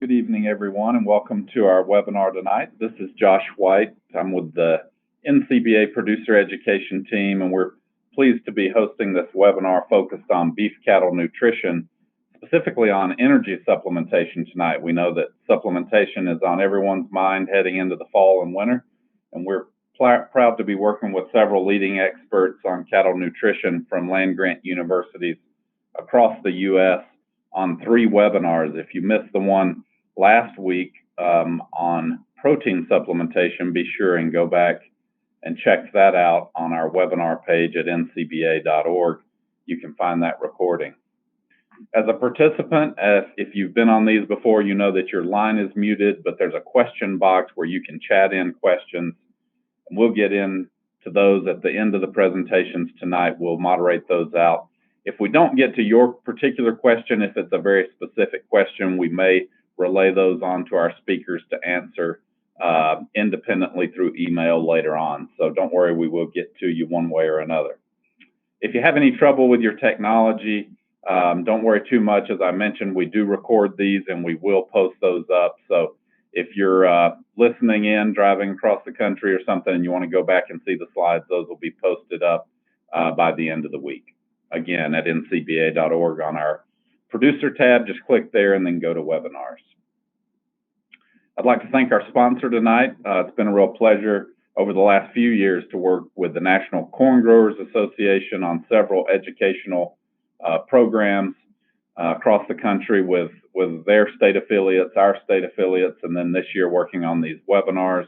Good evening, everyone, and welcome to our webinar tonight. This is Josh White. I'm with the NCBA Producer Education team, and we're pleased to be hosting this webinar focused on beef cattle nutrition, specifically on energy supplementation tonight. We know that supplementation is on everyone's mind heading into the fall and winter, and we're proud to be working with several leading experts on cattle nutrition from land-grant universities across the U.S. on 3 webinars. If you missed the one last week on protein supplementation, be sure and go back and check that out on our webinar page at ncba.org. You can find that recording. As a participant, if you've been on these before, you know that your line is muted, but there's a question box where you can chat in questions. And we'll get into those at the end of the presentations tonight. We'll moderate those out. If we don't get to your particular question, if it's a very specific question, we may relay those on to our speakers to answer independently through email later on. So don't worry, we will get to you one way or another. If you have any trouble with your technology, don't worry too much. As I mentioned, we do record these and we will post those up. So if you're listening in, driving across the country or something, and you want to go back and see the slides, those will be posted up by the end of the week. Again, at ncba.org on our producer tab, just click there and then go to webinars. I'd like to thank our sponsor tonight. It's been a real pleasure over the last few years to work with the National Corn Growers Association on several educational programs across the country with their state affiliates, our state affiliates, and then this year working on these webinars.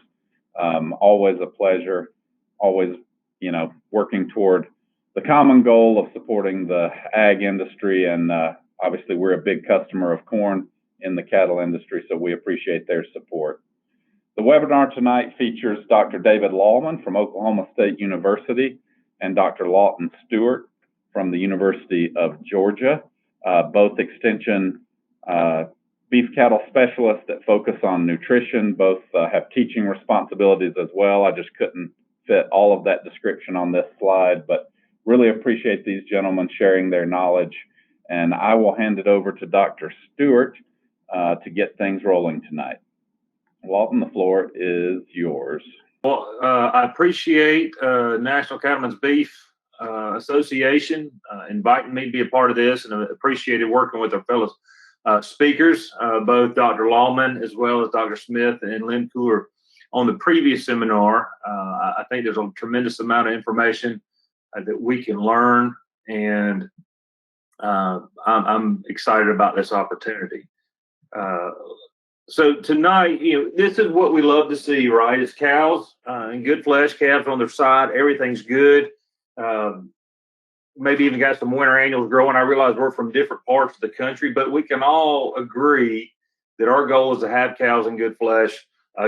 Always a pleasure, always, working toward the common goal of supporting the ag industry, and obviously we're a big customer of corn in the cattle industry, so we appreciate their support. The webinar tonight features Dr. David Lallman from Oklahoma State University and Dr. Lawton Stewart from the University of Georgia, both extension beef cattle specialists that focus on nutrition. Both have teaching responsibilities as well. I just couldn't fit all of that description on this slide, but really appreciate these gentlemen sharing their knowledge. And I will hand it over to Dr. Stewart to get things rolling tonight. Walton, the floor is yours. Well, I appreciate National Cattlemen's Beef Association inviting me to be a part of this, and I appreciated working with our fellow speakers, both Dr. Lallman as well as Dr. Smith and Lynn Cooler on the previous seminar. I think there's a tremendous amount of information that we can learn, and I'm excited about this opportunity. So tonight, this is what we love to see, right? It's cows and good flesh, calves on their side, everything's good. Maybe even got some winter annuals growing. I realize we're from different parts of the country, but we can all agree that our goal is to have cows and good flesh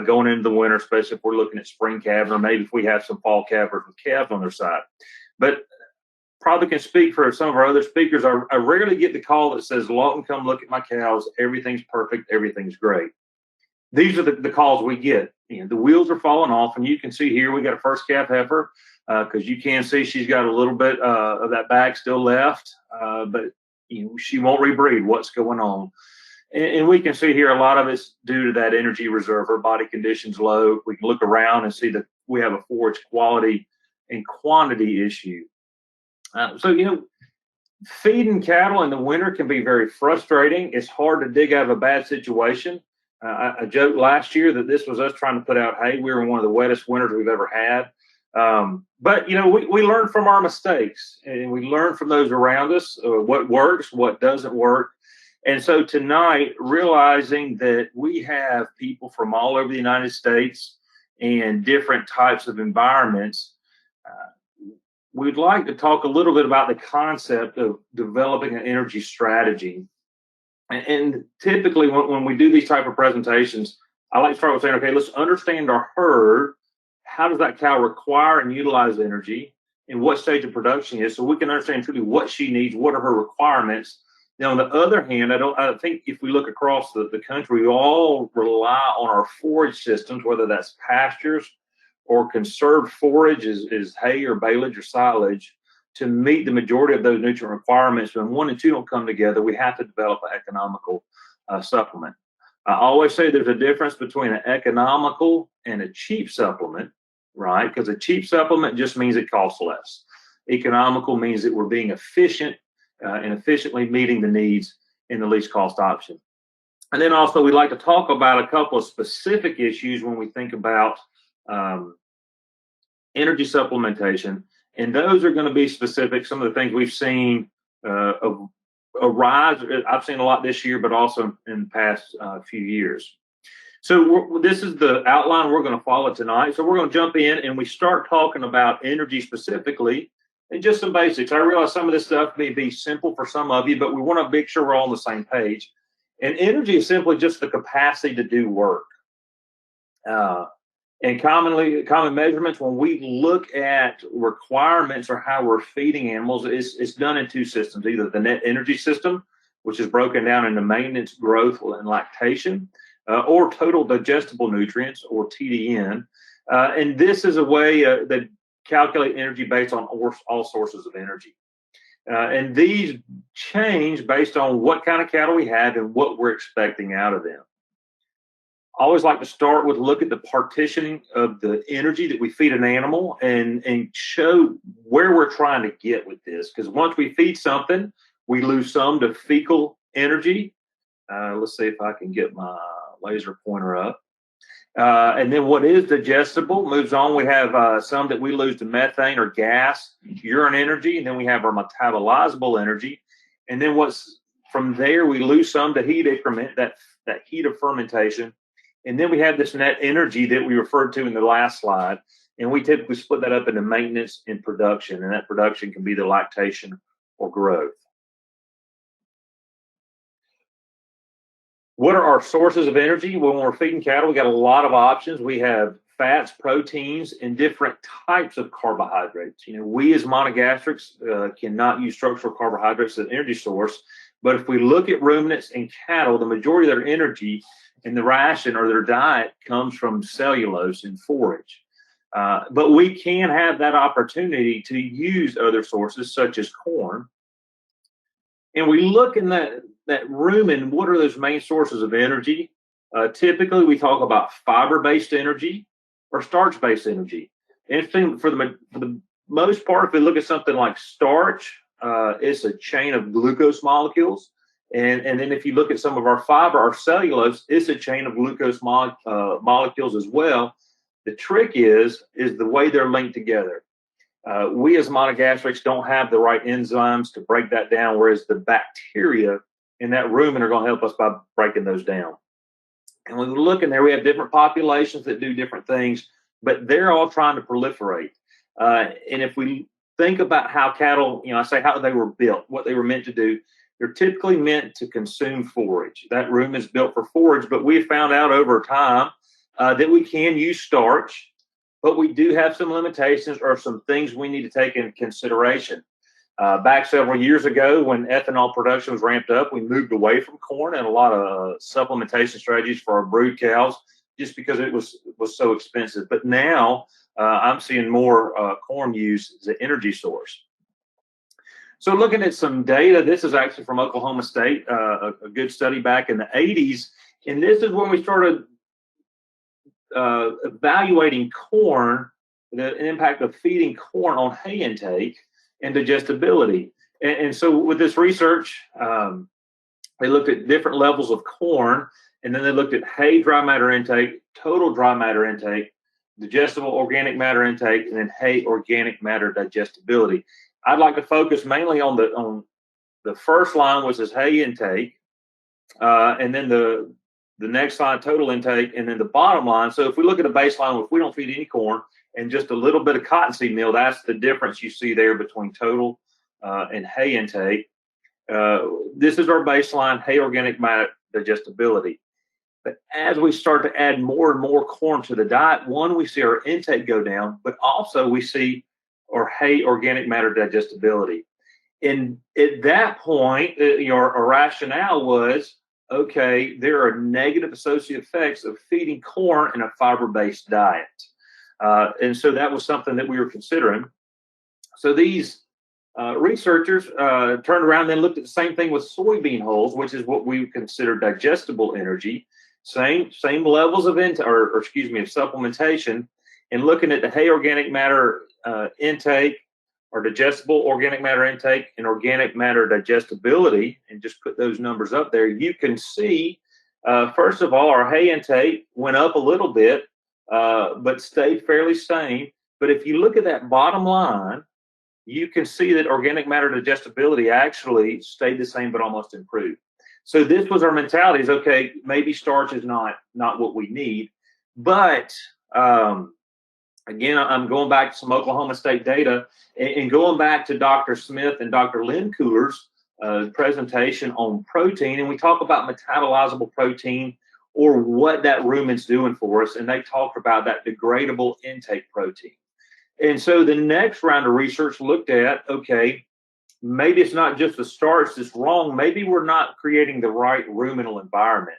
going into the winter, especially if we're looking at spring calves, or maybe if we have some fall calvers with calves on their side. But probably can speak for some of our other speakers. I rarely get the call that says, Lawton, come look at my cows. Everything's perfect. Everything's great. These are the calls we get. The wheels are falling off, and you can see here we got a first calf heifer because you can see she's got a little bit of that bag still left, but she won't rebreed. What's going on? And we can see here a lot of it's due to that energy reserve. Her body condition's low. We can look around and see that we have a forage quality and quantity issue. So, feeding cattle in the winter can be very frustrating. It's hard to dig out of a bad situation. I joked last year that this was us trying to put out hay. We were in one of the wettest winters we've ever had. But, we learn from our mistakes, and we learn from those around us, what works, what doesn't work. And so tonight, realizing that we have people from all over the United States and different types of environments, we'd like to talk a little bit about the concept of developing an energy strategy. And typically when we do these type of presentations, I like to start with saying, okay, let's understand our herd. How does that cow require and utilize energy, and what stage of production is, so we can understand truly what she needs, what are her requirements. Now, on the other hand, I think if we look across the country, we all rely on our forage systems, whether that's pastures or conserved forage is hay or baleage or silage, to meet the majority of those nutrient requirements. When 1 and 2 don't come together, we have to develop an economical supplement. I always say there's a difference between an economical and a cheap supplement, right? Because a cheap supplement just means it costs less. Economical means that we're being efficient and efficiently meeting the needs in the least cost option. And then also we like to talk about a couple of specific issues when we think about energy supplementation. And those are going to be specific. Some of the things we've seen a rise. I've seen a lot this year, but also in the past few years. So this is the outline we're going to follow tonight. So we're going to jump in and we start talking about energy specifically and just some basics. I realize some of this stuff may be simple for some of you, but we want to make sure we're all on the same page. And energy is simply just the capacity to do work. And common measurements, when we look at requirements or how we're feeding animals, it's done in two systems, either the net energy system, which is broken down into maintenance, growth, and lactation, or total digestible nutrients, or TDN. And this is a way that calculate energy based on all sources of energy. And these change based on what kind of cattle we have and what we're expecting out of them. I always like to start with look at the partitioning of the energy that we feed an animal and show where we're trying to get with this. Because once we feed something, we lose some to fecal energy. Let's see if I can get my laser pointer up. And then what is digestible moves on. We have some that we lose to methane or gas, urine energy, and then we have our metabolizable energy. And then what's from there, we lose some to heat increment, that heat of fermentation. And then we have this net energy that we referred to in the last slide. And we typically split that up into maintenance and production. And that production can be the lactation or growth. What are our sources of energy? Well, when we're feeding cattle, we got a lot of options. We have fats, proteins, and different types of carbohydrates. You know, we as monogastrics cannot use structural carbohydrates as an energy source. But if we look at ruminants and cattle, the majority of their energy in the ration or their diet comes from cellulose and forage. But we can have that opportunity to use other sources such as corn. And we look in that rumen, what are those main sources of energy? Typically, we talk about fiber-based energy or starch-based energy. Interesting, for the most part, if we look at something like starch, it's a chain of glucose molecules. And then if you look at some of our fiber, our cellulose, it's a chain of glucose molecules as well. The trick is the way they're linked together. We as monogastrics don't have the right enzymes to break that down, whereas the bacteria in that rumen are going to help us by breaking those down. And when we look in there, we have different populations that do different things, but they're all trying to proliferate. And if we think about how cattle, I say how they were built, what they were meant to do, they're typically meant to consume forage. That rumen is built for forage, but we found out over time that we can use starch, but we do have some limitations or some things we need to take into consideration. Back several years ago, when ethanol production was ramped up, we moved away from corn and a lot of supplementation strategies for our brood cows, just because it was so expensive. But now I'm seeing more corn use as an energy source. So looking at some data, this is actually from Oklahoma State, a good study back in the 80s. And this is when we started evaluating corn, the impact of feeding corn on hay intake and digestibility. And so with this research, they looked at different levels of corn, and then they looked at hay dry matter intake, total dry matter intake, digestible organic matter intake, and then hay organic matter digestibility. I'd like to focus mainly on the first line, which is hay intake, and then the next line, total intake, and then the bottom line. So if we look at a baseline, if we don't feed any corn and just a little bit of cottonseed meal, that's the difference you see there between total and hay intake. This is our baseline, hay organic matter digestibility. But as we start to add more and more corn to the diet, one, we see our intake go down, but also we see our hay organic matter digestibility. And at that point, our rationale was, okay, there are negative associated effects of feeding corn in a fiber-based diet. And so that was something that we were considering. So these researchers turned around and looked at the same thing with soybean hulls, which is what we consider digestible energy. same levels of or excuse me, of supplementation, and looking at the hay organic matter intake, or digestible organic matter intake, and organic matter digestibility, and just put those numbers up there, you can see, first of all, our hay intake went up a little bit, but stayed fairly same. But if you look at that bottom line, you can see that organic matter digestibility actually stayed the same, but almost improved. So this was our mentality: is okay, maybe starch is not what we need, but again, I'm going back to some Oklahoma State data and going back to Dr. Smith and Dr. Limcooler's presentation on protein, and we talk about metabolizable protein, or what that rumen's doing for us, and they talked about that degradable intake protein. And so the next round of research looked at, okay, maybe it's not just the starch that's wrong, maybe we're not creating the right ruminal environment.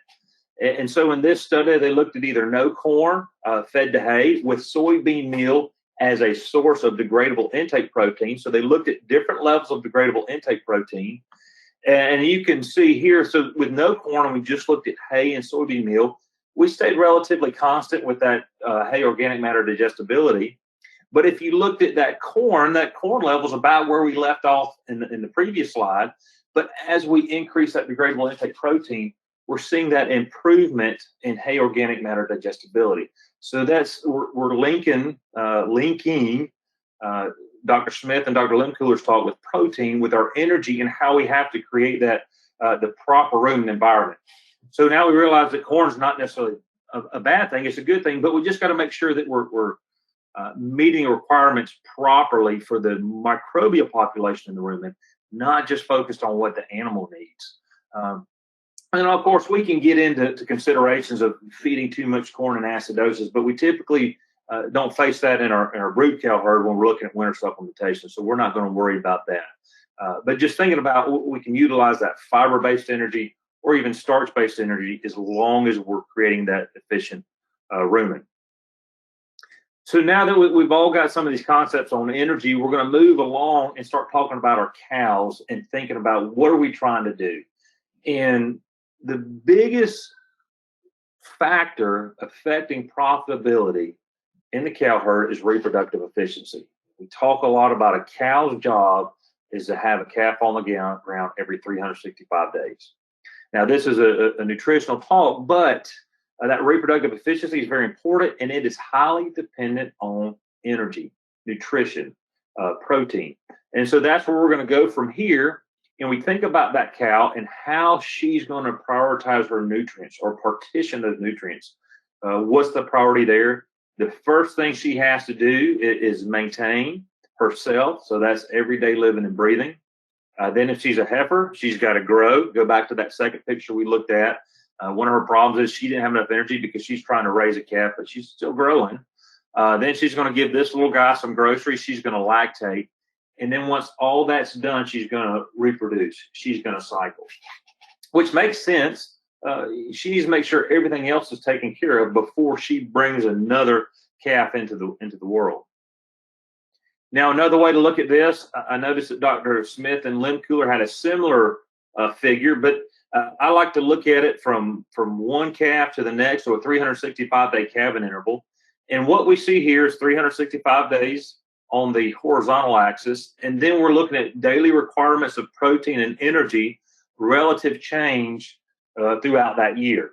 And so in this study, they looked at either no corn fed to hay with soybean meal as a source of degradable intake protein. So they looked at different levels of degradable intake protein. And you can see here, so with no corn, and we just looked at hay and soybean meal, we stayed relatively constant with that hay organic matter digestibility. But if you looked at that corn level is about where we left off in the previous slide. But as we increase that degradable intake protein, we're seeing that improvement in hay organic matter digestibility. So we're linking Dr. Smith and Dr. Limcooler's talk with protein, with our energy, and how we have to create that the proper rumen environment. So now we realize that corn is not necessarily a bad thing; it's a good thing. But we just got to make sure that we're meeting requirements properly for the microbial population in the rumen, not just focused on what the animal needs. And of course, we can get into considerations of feeding too much corn and acidosis, but we typically don't face that in our brood cow herd when we're looking at winter supplementation. So we're not going to worry about that. But just thinking about, we can utilize that fiber-based energy or even starch-based energy, as long as we're creating that efficient rumen. So now that we've all got some of these concepts on energy, we're going to move along and start talking about our cows and thinking about what are we trying to do. And the biggest factor affecting profitability in the cow herd is reproductive efficiency. We talk a lot about a cow's job is to have a calf on the ground every 365 days. Now, this is a nutritional talk, but that reproductive efficiency is very important, and it is highly dependent on energy, nutrition, protein. And so that's where we're going to go from here. And we think about that cow and how she's going to prioritize her nutrients or partition those nutrients. What's the priority there? The first thing she has to do is maintain herself. So that's everyday living and breathing. Then if she's a heifer, she's got to grow. Go back to that second picture we looked at. One of her problems is she didn't have enough energy because she's trying to raise a calf, but she's still growing. Then she's going to give this little guy some groceries. She's going to lactate. And then once all that's done, she's going to reproduce. She's going to cycle, which makes sense. She needs to make sure everything else is taken care of before she brings another calf into the world. Now, another way to look at this, I noticed that Dr. Smith and Limcooler had a similar figure, but I like to look at it from one calf to the next, or a 365-day calving interval. And what we see here is 365 days on the horizontal axis, and then we're looking at daily requirements of protein and energy, relative change throughout that year.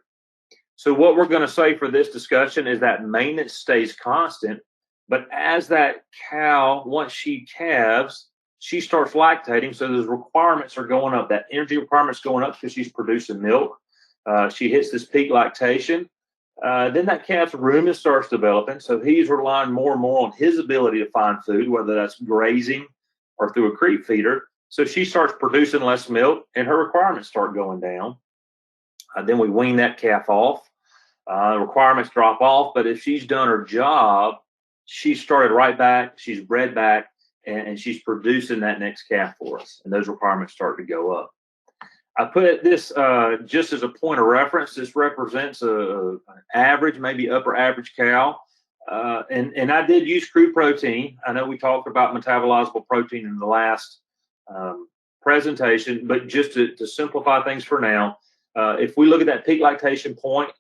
So what we're going to say for this discussion is that maintenance stays constant, but as that cow, once she calves, she starts lactating, so those requirements are going up. That energy requirement's going up because she's producing milk. She hits this peak lactation. Then that calf's rumen starts developing, so he's relying more and more on his ability to find food, whether that's grazing or through a creep feeder. So she starts producing less milk, and her requirements start going down. Then we wean that calf off. Requirements drop off, but if she's done her job, she started right back, she's bred back, and she's producing that next calf for us, and those requirements start to go up. I put this just as a point of reference. This represents an average, maybe upper average cow. And I did use crude protein. I know we talked about metabolizable protein in the last presentation, but just to simplify things for now, if we look at that peak lactation point,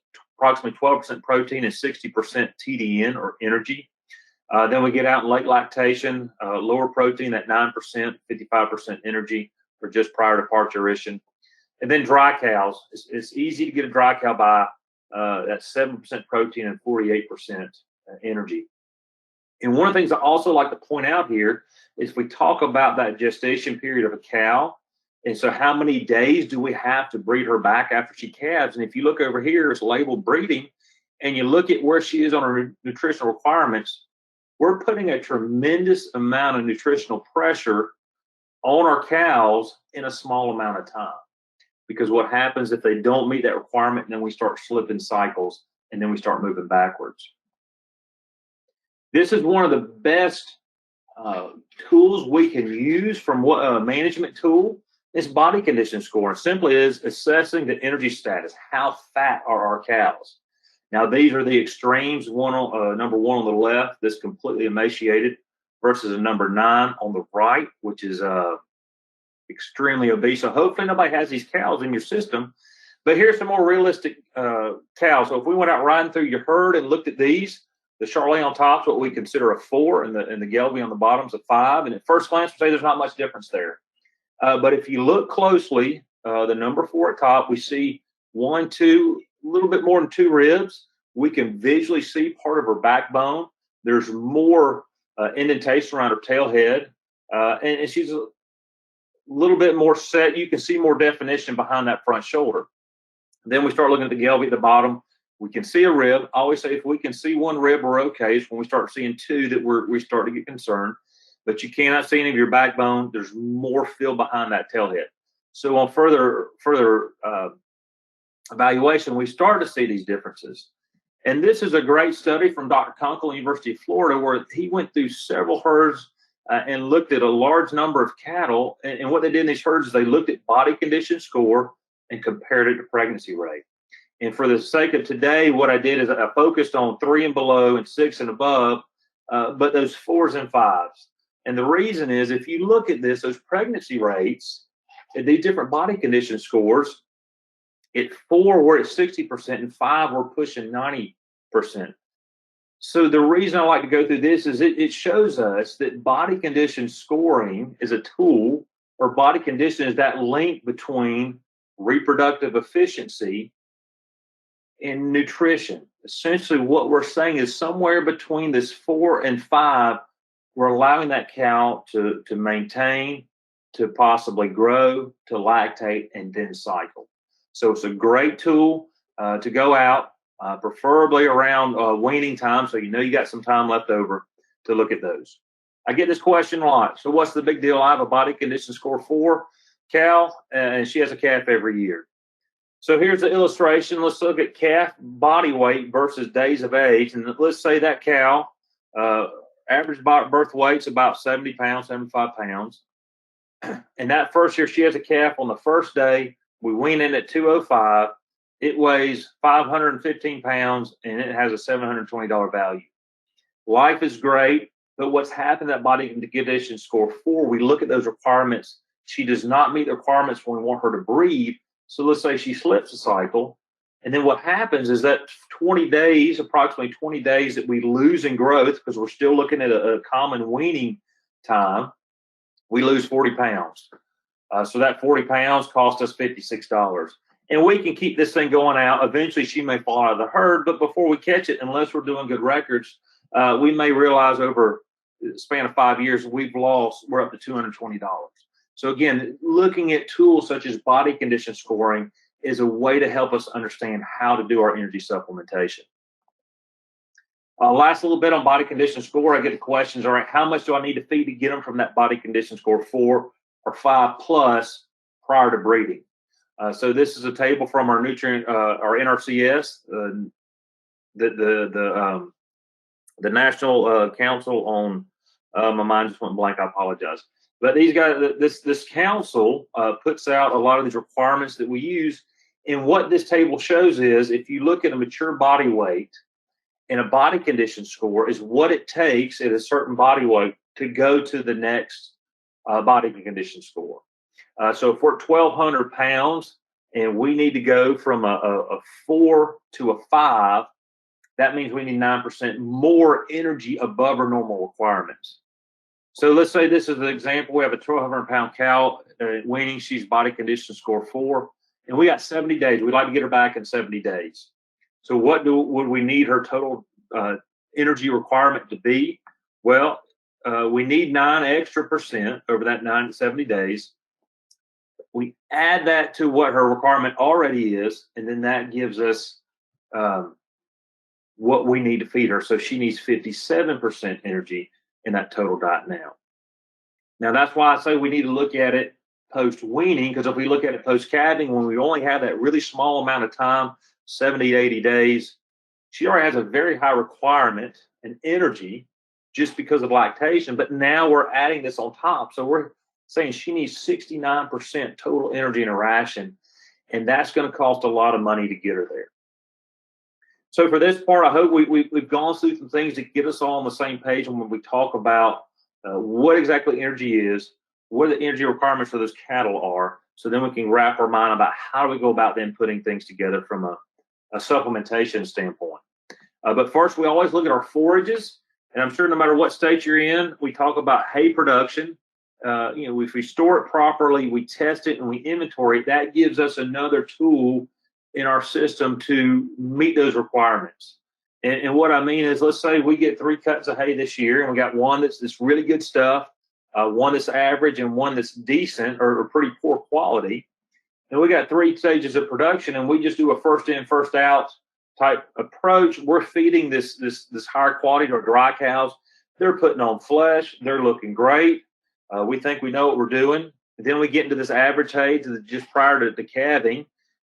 approximately 12% protein and 60% TDN or energy. Then we get out in late lactation, lower protein at 9%, 55% energy, or just prior to parturition. And then dry cows. It's easy to get a dry cow by at 7% protein and 48% energy. And one of the things I also like to point out here is we talk about that gestation period of a cow. And so how many days do we have to breed her back after she calves? And if you look over here, it's labeled breeding, and you look at where she is on her nutritional requirements, we're putting a tremendous amount of nutritional pressure on our cows in a small amount of time. Because what happens if they don't meet that requirement, and then we start slipping cycles, and then we start moving backwards. This is one of the best tools we can use from what a management tool. It's body condition scoring. Simply is assessing the energy status. How fat are our cows? Now, these are the extremes. Number one on the left, this completely emaciated, versus a number 9 on the right, which is extremely obese. So hopefully nobody has these cows in your system. But here's some more realistic cows. So if we went out riding through your herd and looked at these, the Charolais on top is what we consider a 4, and the Gelbvieh on the bottom is a 5. And at first glance, we say there's not much difference there. But if you look closely, the number 4 at top, we see 1, 2, a little bit more than 2 ribs. We can visually see part of her backbone. There's more indentation around her tail head. And she's a little bit more set. You can see more definition behind that front shoulder. Then we start looking at the Gelbvieh at the bottom. We can see a rib. I always say if we can see 1 rib, we're okay. It's when we start seeing 2 that we start to get concerned. But you cannot see any of your backbone. There's more fill behind that tail head. So on further evaluation, we start to see these differences. And this is a great study from Dr. Kunkel, University of Florida, where he went through several herds and looked at a large number of cattle. And what they did in these herds is they looked at body condition score and compared it to pregnancy rate. And for the sake of today, what I did is I focused on 3 and below and 6 and above, but those 4s and 5s. And the reason is, if you look at this, those pregnancy rates, these different body condition scores, at 4, we're at 60%, and 5, we're pushing 90%. So the reason I like to go through this is it shows us that body condition scoring is a tool, or body condition is that link between reproductive efficiency and nutrition. Essentially, what we're saying is somewhere between this 4 and 5, we're allowing that cow to maintain, to possibly grow, to lactate, and then cycle. So it's a great tool to go out, preferably around weaning time, so you know you got some time left over to look at those. I get this question a lot. So what's the big deal? I have a body condition score 4 cow, and she has a calf every year. So here's the illustration. Let's look at calf body weight versus days of age. And let's say that cow, average birth weight's about 70 pounds, 75 pounds. And that first year, she has a calf on the first day. We wean in at 205. It weighs 515 pounds, and it has a $720 value. Life is great, but what's happened, that body condition score 4, we look at those requirements. She does not meet the requirements when we want her to breed. So let's say she slips a cycle. And then what happens is that 20 days, approximately 20 days that we lose in growth, because we're still looking at a common weaning time, we lose 40 pounds. So that 40 pounds cost us $56. And we can keep this thing going out. Eventually, she may fall out of the herd, but before we catch it, unless we're doing good records, we may realize over the span of 5 years, we're up to $220. So again, looking at tools such as body condition scoring is a way to help us understand how to do our energy supplementation. Last little bit on body condition score, I get the questions, all right, how much do I need to feed to get them from that body condition score 4 or 5 plus prior to breeding? So this is a table from our our NRCS, the National Council on, my mind just went blank, I apologize. But these guys, this council puts out a lot of these requirements that we use. And what this table shows is, if you look at a mature body weight and a body condition score, is what it takes at a certain body weight to go to the next body condition score. So if we're at 1,200 pounds and we need to go from a 4 to a 5. That means we need 9% more energy above our normal requirements. So let's say this is an example. We have a 1,200-pound cow weaning. She's body condition score 4, and we got 70 days. We'd like to get her back in 70 days. So what would we need her total energy requirement to be? Well, we need 9% extra over that 9 to 70 days. We add that to what her requirement already is, and then that gives us what we need to feed her. So she needs 57% energy in that total diet now. Now, that's why I say we need to look at it post-weaning, because if we look at it post-calving, when we only have that really small amount of time, 70 to 80 days, she already has a very high requirement in energy just because of lactation. But now we're adding this on top. So we're saying she needs 69% total energy in a ration, and that's going to cost a lot of money to get her there. So for this part, I hope we've gone through some things to get us all on the same page when we talk about what exactly energy is, what the energy requirements for those cattle are, so then we can wrap our mind about how do we go about then putting things together from a supplementation standpoint. But first, we always look at our forages, and I'm sure no matter what state you're in, we talk about hay production. If we store it properly, we test it, and we inventory it, that gives us another tool in our system to meet those requirements. And what I mean is, let's say we get 3 cuts of hay this year, and we got one that's this really good stuff, one that's average, and one that's decent or pretty poor quality. And we got 3 stages of production, and we just do a first in, first out type approach. We're feeding this higher quality to our dry cows. They're putting on flesh. They're looking great. We think we know what we're doing. And then we get into this average hay just prior to calving,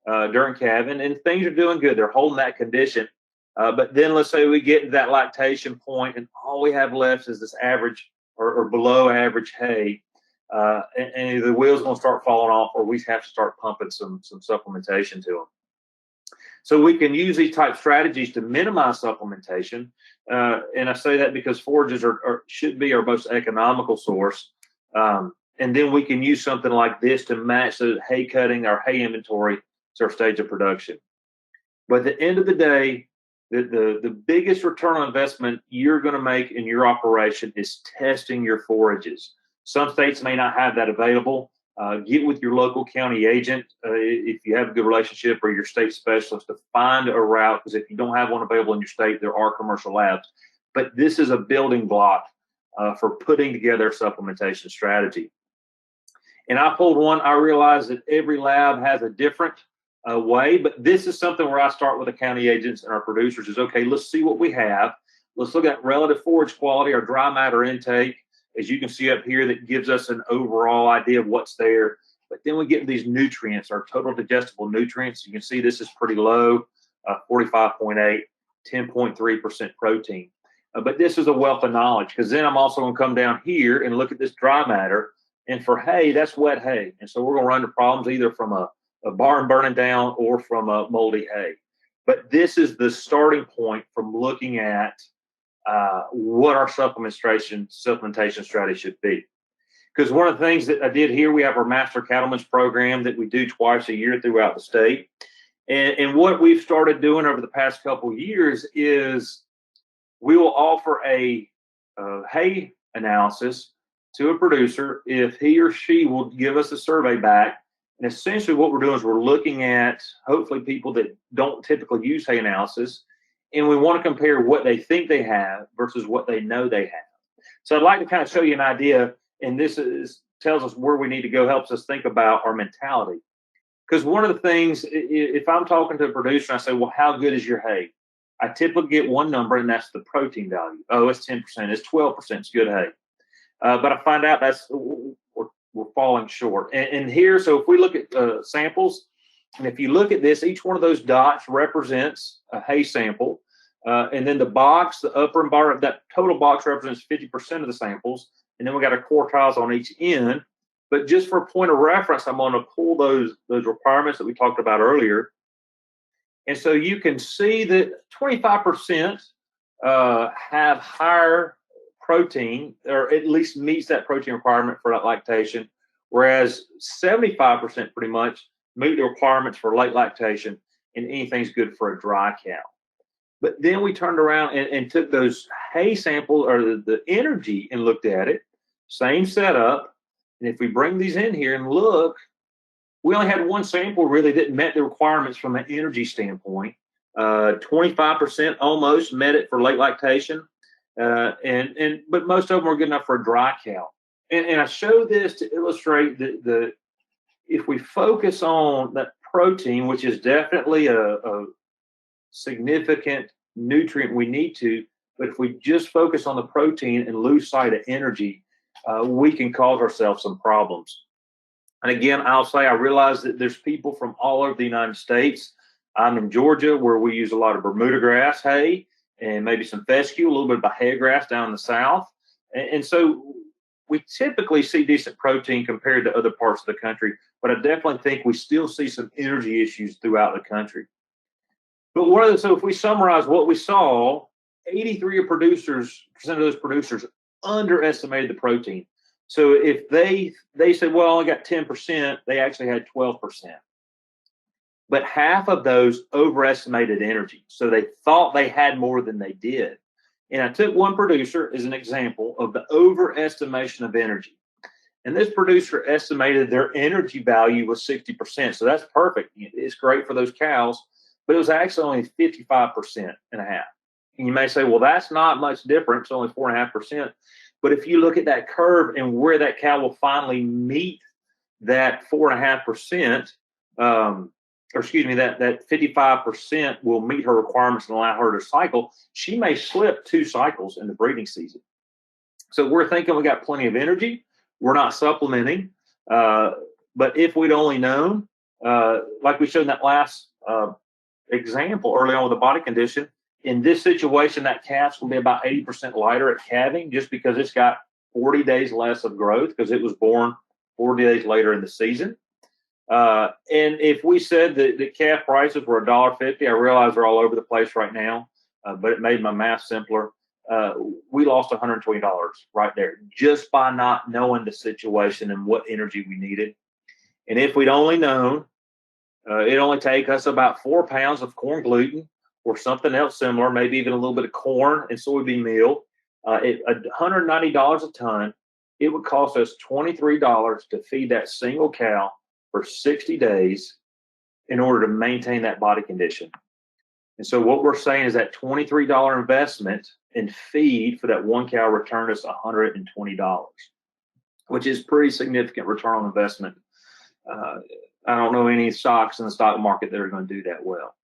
during calving, and things are doing good. They're holding that condition. But then let's say we get to that lactation point, and all we have left is this average or below average hay, and the wheel's going to start falling off, or we have to start pumping some supplementation to them. So we can use these type strategies to minimize supplementation, and I say that because forages should be our most economical source. And then we can use something like this to match the hay cutting, our hay inventory, to our stage of production. But at the end of the day, the biggest return on investment you're going to make in your operation is testing your forages. Some states may not have that available. Get with your local county agent if you have a good relationship, or your state specialist, to find a route, because if you don't have one available in your state, there are commercial labs. But this is a building block for putting together a supplementation strategy. And I pulled one. I realized that every lab has a different way, but this is something where I start with the county agents and our producers is, okay, let's see what we have. Let's look at relative forage quality, our dry matter intake, as you can see up here, that gives us an overall idea of what's there. But then we get into these nutrients, our total digestible nutrients. You can see this is pretty low, 45.8, 10.3% protein. But this is a wealth of knowledge, because then I'm also going to come down here and look at this dry matter. And for hay, that's wet hay. And so we're going to run into problems either from a barn burning down or from a moldy hay. But this is the starting point from looking at what our supplementation strategy should be. Because one of the things that I did here, we have our Master Cattlemen's program that we do twice a year throughout the state. And what we've started doing over the past couple of years is we will offer a hay analysis to a producer if he or she will give us a survey back. And essentially what we're doing is we're looking at, hopefully, people that don't typically use hay analysis, and we want to compare what they think they have versus what they know they have. So I'd like to kind of show you an idea, and this tells us where we need to go, helps us think about our mentality. Because one of the things, if I'm talking to a producer and I say, well, how good is your hay? I typically get one number, and that's the protein value. Oh, it's 10%, it's 12%, it's good hay. But I find out we're falling short. And here, so if we look at samples, and if you look at this, each one of those dots represents a hay sample. And then the box, the upper and bottom, that total box represents 50% of the samples. And then we got our quartiles on each end. But just for a point of reference, I'm going to pull those requirements that we talked about earlier. And so you can see that 25% have higher protein, or at least meets that protein requirement for that lactation, whereas 75% pretty much meet the requirements for late lactation, and anything's good for a dry cow. But then we turned around and took those hay samples or the energy and looked at it, same setup. And if we bring these in here and look, we only had one sample really that met the requirements from an energy standpoint. 25% almost met it for late lactation, but most of them were good enough for a dry cow. And I show this to illustrate that if we focus on that protein, which is definitely a significant nutrient we need to, but if we just focus on the protein and lose sight of energy, we can cause ourselves some problems. And again, I'll say I realize that there's people from all over the United States. I'm in Georgia, where we use a lot of Bermuda grass hay and maybe some fescue, a little bit of Bahia grass down in the south. And so we typically see decent protein compared to other parts of the country, but I definitely think we still see some energy issues throughout the country. But so if we summarize what we saw, 83% of those producers underestimated the protein. So if they said, well, I only got 10%, they actually had 12%. But half of those overestimated energy. So they thought they had more than they did. And I took one producer as an example of the overestimation of energy. And this producer estimated their energy value was 60%. So that's perfect. It's great for those cows, but it was actually only 55.5%. And you may say, well, that's not much difference, only 4.5%. But if you look at that curve and where that cow will finally meet that 4.5%, that 55% will meet her requirements and allow her to cycle, she may slip 2 cycles in the breeding season. So we're thinking we got plenty of energy. We're not supplementing. But if we'd only known, like we showed in that last example early on with the body condition, in this situation, that calf's will be about 80% lighter at calving just because it's got 40 days less of growth because it was born 40 days later in the season. And if we said that the calf prices were $1.50, I realize they're all over the place right now, but it made my math simpler. We lost $120 right there just by not knowing the situation and what energy we needed. And if we'd only known, it'd only take us about 4 pounds of corn gluten or something else similar, maybe even a little bit of corn and soybean meal, at $190 a ton. It would cost us $23 to feed that single cow for 60 days in order to maintain that body condition. And so what we're saying is that $23 investment in feed for that one cow returned us $120, which is pretty significant return on investment. I don't know any stocks in the stock market that are going to do that well.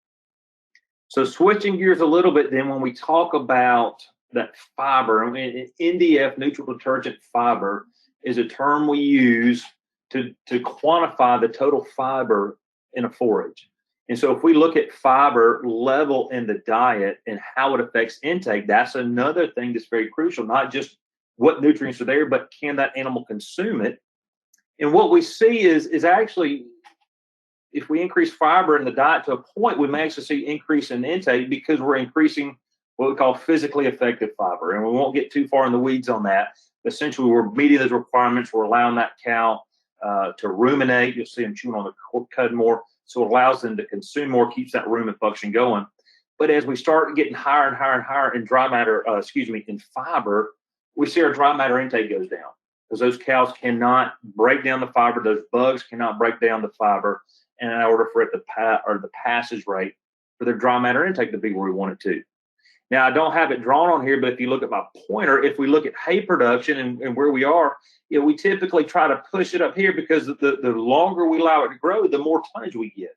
So switching gears a little bit, then when we talk about that fiber, I mean, NDF, neutral detergent fiber, is a term we use to quantify the total fiber in a forage. And so if we look at fiber level in the diet and how it affects intake, that's another thing that's very crucial, not just what nutrients are there, but can that animal consume it? And what we see is actually, if we increase fiber in the diet to a point, we may actually see increase in intake because we're increasing what we call physically effective fiber. And we won't get too far in the weeds on that. Essentially, we're meeting those requirements. We're allowing that cow to ruminate. You'll see them chewing on the cud more. So it allows them to consume more, keeps that rumen function going. But as we start getting higher and higher and higher in dry matter, in fiber, we see our dry matter intake goes down because those cows cannot break down the fiber. Those bugs cannot break down the fiber. And in order for it to the passage rate for their dry matter intake to be where we want it to. Now, I don't have it drawn on here, but if you look at my pointer, if we look at hay production and where we are, we typically try to push it up here because the longer we allow it to grow, the more tonnage we get.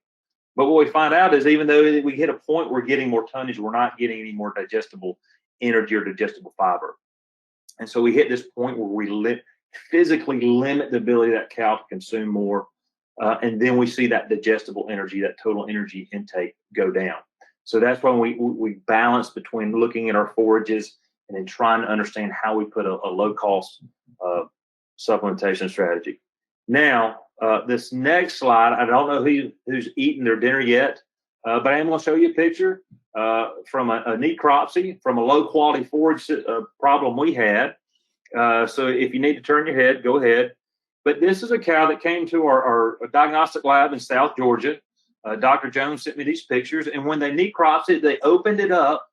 But what we find out is even though we hit a point we're getting more tonnage, we're not getting any more digestible energy or digestible fiber. And so we hit this point where we physically limit the ability of that cow to consume more. And then we see that digestible energy, that total energy intake go down. So that's when we balance between looking at our forages and then trying to understand how we put a low-cost supplementation strategy. Now, this next slide, I don't know who's eaten their dinner yet, but I am going to show you a picture from a necropsy, from a low-quality forage problem we had. So if you need to turn your head, go ahead. But this is a cow that came to our diagnostic lab in South Georgia. Dr. Jones sent me these pictures, and when they necropsied it, they opened it up.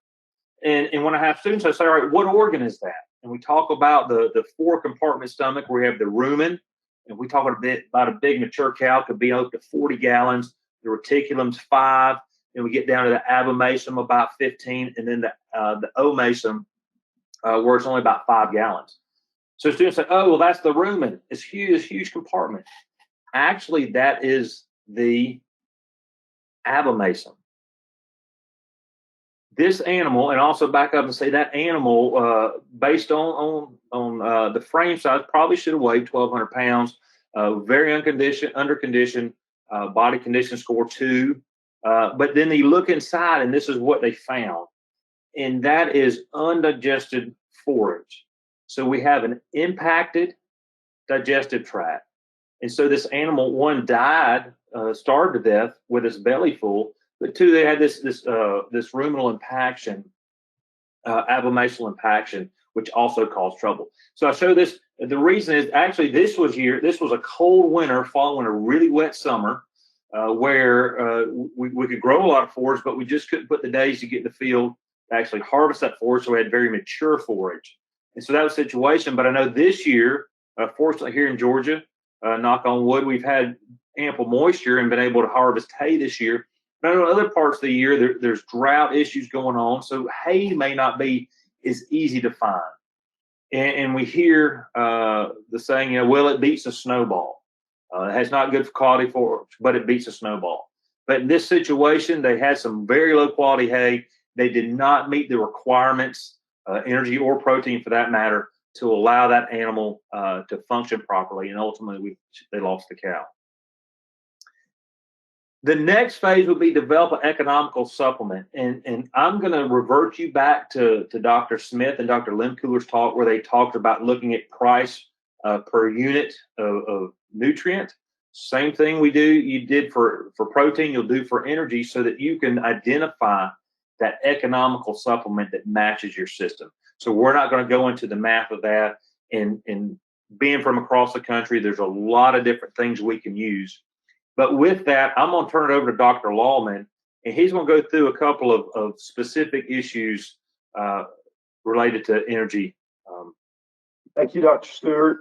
And when I have students, I say, all right, what organ is that? And we talk about the 4-compartment stomach where we have the rumen, and we talk a bit about a big mature cow could be up to 40 gallons. The reticulum's 5, and we get down to the abomasum about 15, and then the omasum where it's only about 5 gallons. So students say, oh, well, that's the rumen. It's huge compartment. Actually, that is the abomasum. This animal, and also back up and say that animal, based on the frame size, probably should have weighed 1,200 pounds. Very under condition, body condition score 2. But then they look inside, and this is what they found, and that is undigested forage. So we have an impacted digestive tract, and so this animal, 1, died, starved to death with its belly full. But 2, they had this ruminal impaction, abomasal impaction, which also caused trouble. So I show this. The reason is actually this was a cold winter following a really wet summer, where we could grow a lot of forage, but we just couldn't put the days to get in the field to actually harvest that forage. So we had very mature forage, and so that was the situation. But I know this year, fortunately here in Georgia, knock on wood, we've had ample moisture and been able to harvest hay this year. But in other parts of the year, there's drought issues going on, so hay may not be as easy to find. And we hear the saying, well, it beats a snowball. It has not good quality forage, but it beats a snowball. But in this situation, they had some very low quality hay. They did not meet the requirements, energy or protein for that matter, to allow that animal to function properly. And ultimately, they lost the cow. The next phase would be develop an economical supplement. And I'm going to revert you back to Dr. Smith and Dr. Lemcooler's talk, where they talked about looking at price per unit of nutrient. Same thing you did for protein, you'll do for energy, so that you can identify that economical supplement that matches your system. So we're not going to go into the math of that. And being from across the country, there's a lot of different things we can use. But with that, I'm going to turn it over to Dr. Lawman, and he's going to go through a couple of specific issues related to energy. Thank you, Dr. Stewart.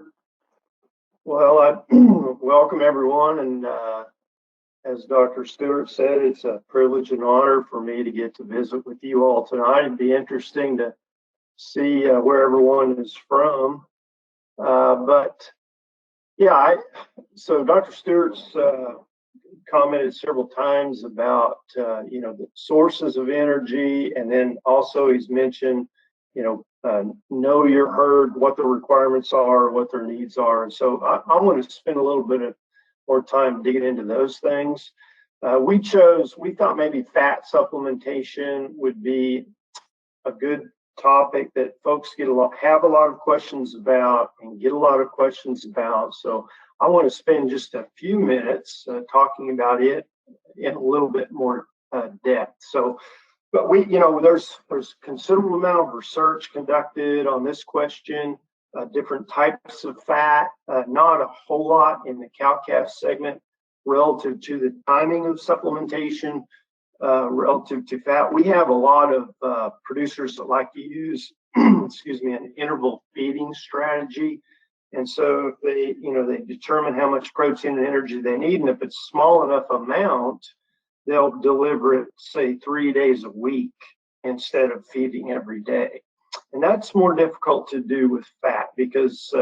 Well, I welcome everyone. And as Dr. Stewart said, it's a privilege and honor for me to get to visit with you all tonight. It'd be interesting to see where everyone is from. But yeah, so Dr. Stewart's commented several times about the sources of energy, and then also he's mentioned know your herd, what the requirements are, what their needs are. And so I want to spend a little bit of more time digging into those things. We thought maybe fat supplementation would be a good topic that folks have a lot of questions about and get a lot of questions about. So I want to spend just a few minutes talking about it in a little bit more depth. So, but there's considerable amount of research conducted on this question, different types of fat, not a whole lot in the cow-calf segment relative to the timing of supplementation, relative to fat. We have a lot of producers that like to use, an interval feeding strategy. And so if they determine how much protein and energy they need, and if it's small enough amount, they'll deliver it, say, 3 days a week instead of feeding every day. And that's more difficult to do with fat because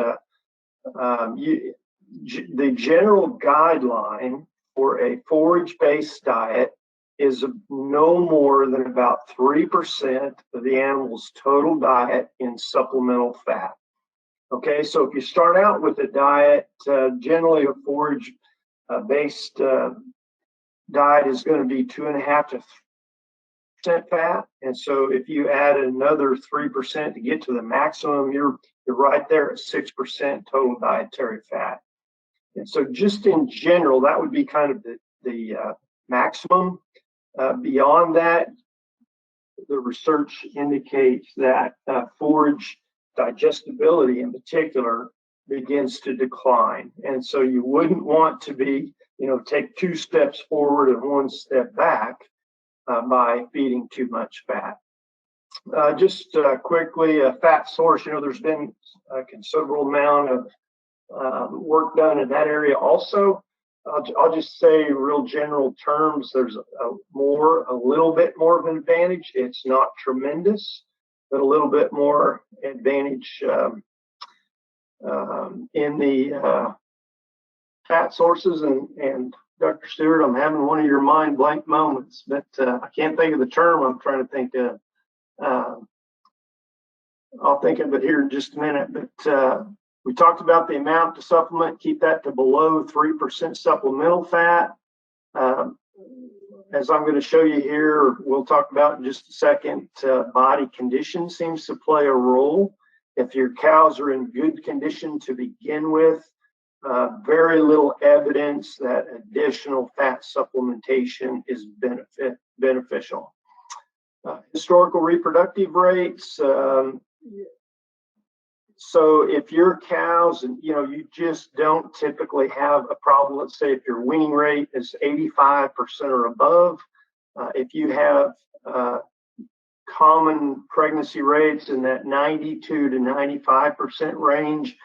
the general guideline for a forage-based diet is no more than about 3% of the animal's total diet in supplemental fat. Okay, so if you start out with a diet, generally a forage-based diet is going to be 2.5% fat, and so if you add another 3% to get to the maximum, you're right there at 6% total dietary fat. And so, just in general, that would be kind of the maximum. Beyond that, the research indicates that forage digestibility, in particular, begins to decline. And so you wouldn't want to be, take 2 steps forward and 1 step back by feeding too much fat. Just quickly, a fat source, there's been a considerable amount of work done in that area also. I'll just say real general terms, there's a little bit more of an advantage. It's not tremendous, but a little bit more advantage in the fat sources. And Dr. Stewart, I'm having one of your mind blank moments, but I can't think of the term I'm trying to think of. I'll think of it here in just a minute, but we talked about the amount to supplement, keep that to below 3% supplemental fat. As I'm going to show you here, we'll talk about in just a second, body condition seems to play a role. If your cows are in good condition to begin with, very little evidence that additional fat supplementation is beneficial. Historical reproductive rates. So if your cows, and you just don't typically have a problem, let's say if your weaning rate is 85% or above, if you have common pregnancy rates in that 92 to 95% range,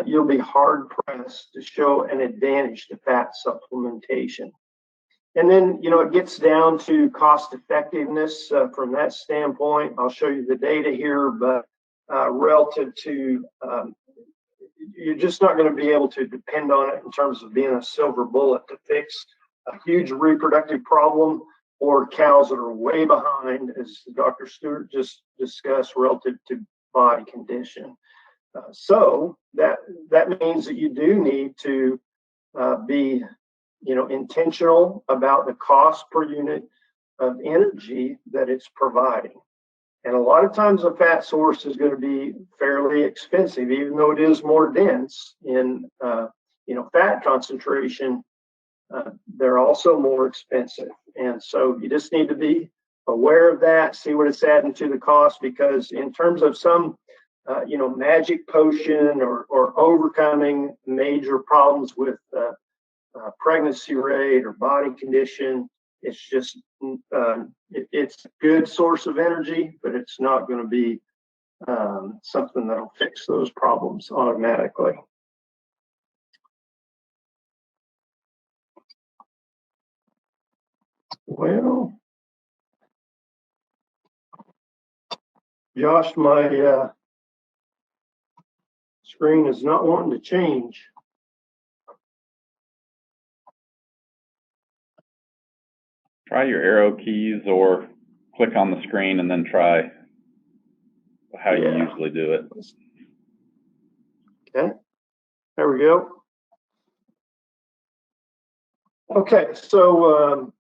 you'll be hard pressed to show an advantage to fat supplementation. And then, it gets down to cost effectiveness from that standpoint. I'll show you the data here, but relative to, you're just not going to be able to depend on it in terms of being a silver bullet to fix a huge reproductive problem or cows that are way behind, as Dr. Stewart just discussed, relative to body condition. So that means that you do need to be intentional about the cost per unit of energy that it's providing. And a lot of times a fat source is going to be fairly expensive, even though it is more dense in, fat concentration, they're also more expensive. And so you just need to be aware of that, see what it's adding to the cost, because in terms of some, magic potion or overcoming major problems with pregnancy rate or body condition, it's just it's a good source of energy, but it's not going to be something that'll fix those problems automatically. Well, Josh, my screen is not wanting to change. Try your arrow keys or click on the screen and then try how you usually do it. Okay, there we go. Okay, so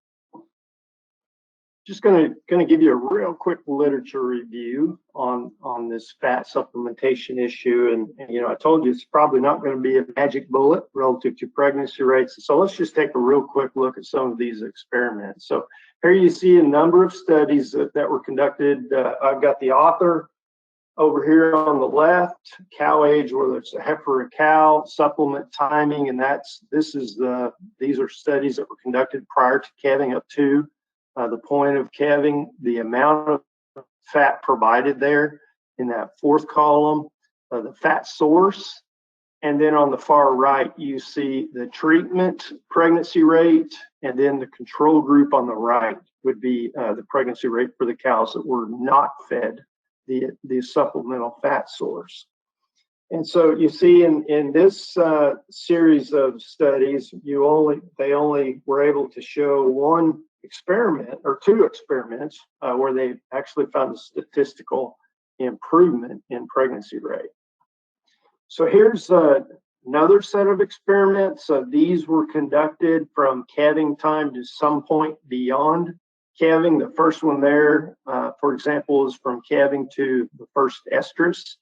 just going to give you a real quick literature review on this fat supplementation issue. And I told you it's probably not going to be a magic bullet relative to pregnancy rates. So let's just take a real quick look at some of these experiments. So here you see a number of studies that were conducted. I've got the author over here on the left, cow age, whether it's a heifer or a cow, supplement timing, and these are studies that were conducted prior to calving up to the point of calving, the amount of fat provided there in that fourth column, the fat source. And then on the far right, you see the treatment pregnancy rate, and then the control group on the right would be the pregnancy rate for the cows that were not fed the supplemental fat source. And so you see in this series of studies, they only were able to show one experiment or two experiments where they actually found a statistical improvement in pregnancy rate. So here's another set of experiments. These were conducted from calving time to some point beyond calving. The first one there, for example, is from calving to the first estrus.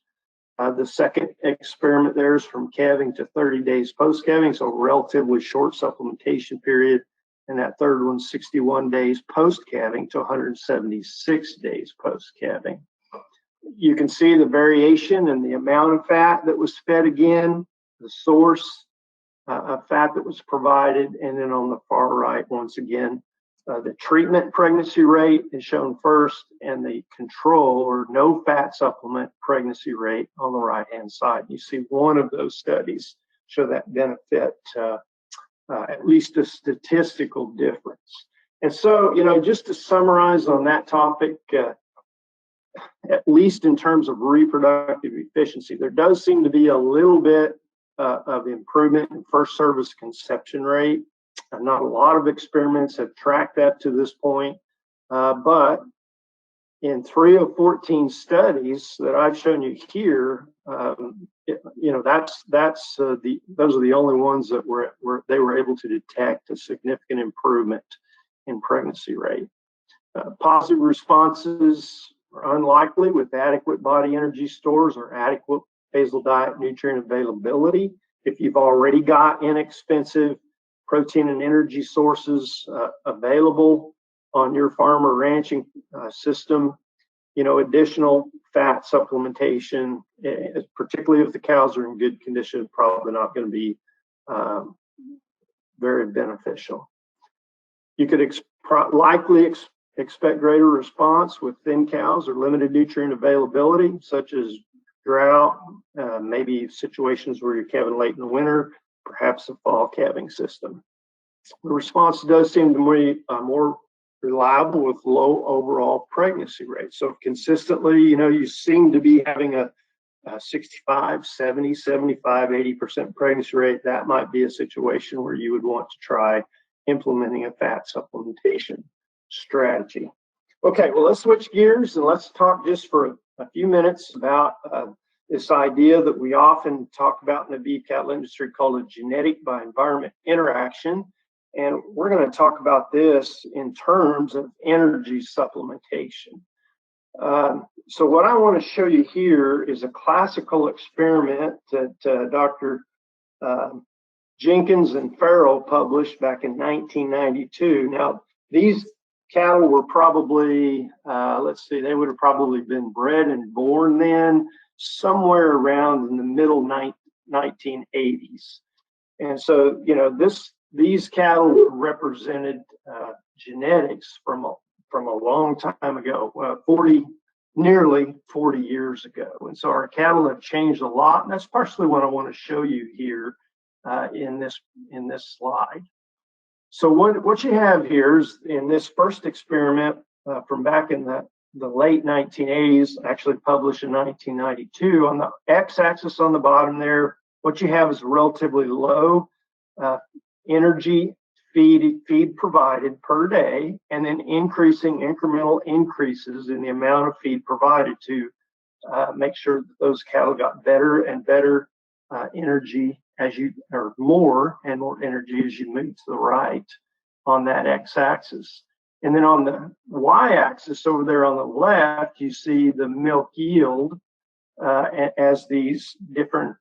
The second experiment there is from calving to 30 days post-calving, so a relatively short supplementation period. And that third one, 61 days post-calving to 176 days post-calving. You can see the variation in the amount of fat that was fed again, the source of fat that was provided, and then on the far right, once again, the treatment pregnancy rate is shown first, and the control or no fat supplement pregnancy rate on the right-hand side. You see one of those studies show that benefit, at least a statistical difference. And so, just to summarize on that topic, at least in terms of reproductive efficiency, there does seem to be a little bit of improvement in first service conception rate. Not a lot of experiments have tracked that to this point, but in 3 of 14 studies that I've shown you here, those are the only ones that they were able to detect a significant improvement in pregnancy rate. Positive responses are unlikely with adequate body energy stores or adequate basal diet nutrient availability. If you've already got inexpensive protein and energy sources available on your farm or ranching system, additional fat supplementation, particularly if the cows are in good condition, probably not going to be very beneficial. You could likely expect greater response with thin cows or limited nutrient availability, such as drought, maybe situations where you're calving late in the winter, perhaps a fall calving system. The response does seem to be more reliable with low overall pregnancy rates. So consistently, you seem to be having a 65, 70, 75, 80% pregnancy rate. That might be a situation where you would want to try implementing a fat supplementation strategy. Okay, well, let's switch gears and let's talk just for a few minutes about this idea that we often talk about in the beef cattle industry called a genetic by environment interaction. And we're going to talk about this in terms of energy supplementation. So what I want to show you here is a classical experiment that Dr. Jenkins and Farrell published back in 1992. Now, these cattle were probably, they would have probably been bred and born then, somewhere around in the middle 1980s. And so, these cattle represented genetics from a long time ago, nearly 40 years ago. And so our cattle have changed a lot, and that's partially what I want to show you here in this slide. So what you have here is in this first experiment from back in the late 1980s, actually published in 1992. On the x-axis on the bottom there, what you have is a relatively low energy feed provided per day, and then incremental increases in the amount of feed provided to make sure that those cattle got better and better energy more and more energy as you move to the right on that x-axis. And then on the y-axis over there on the left, you see the milk yield as these different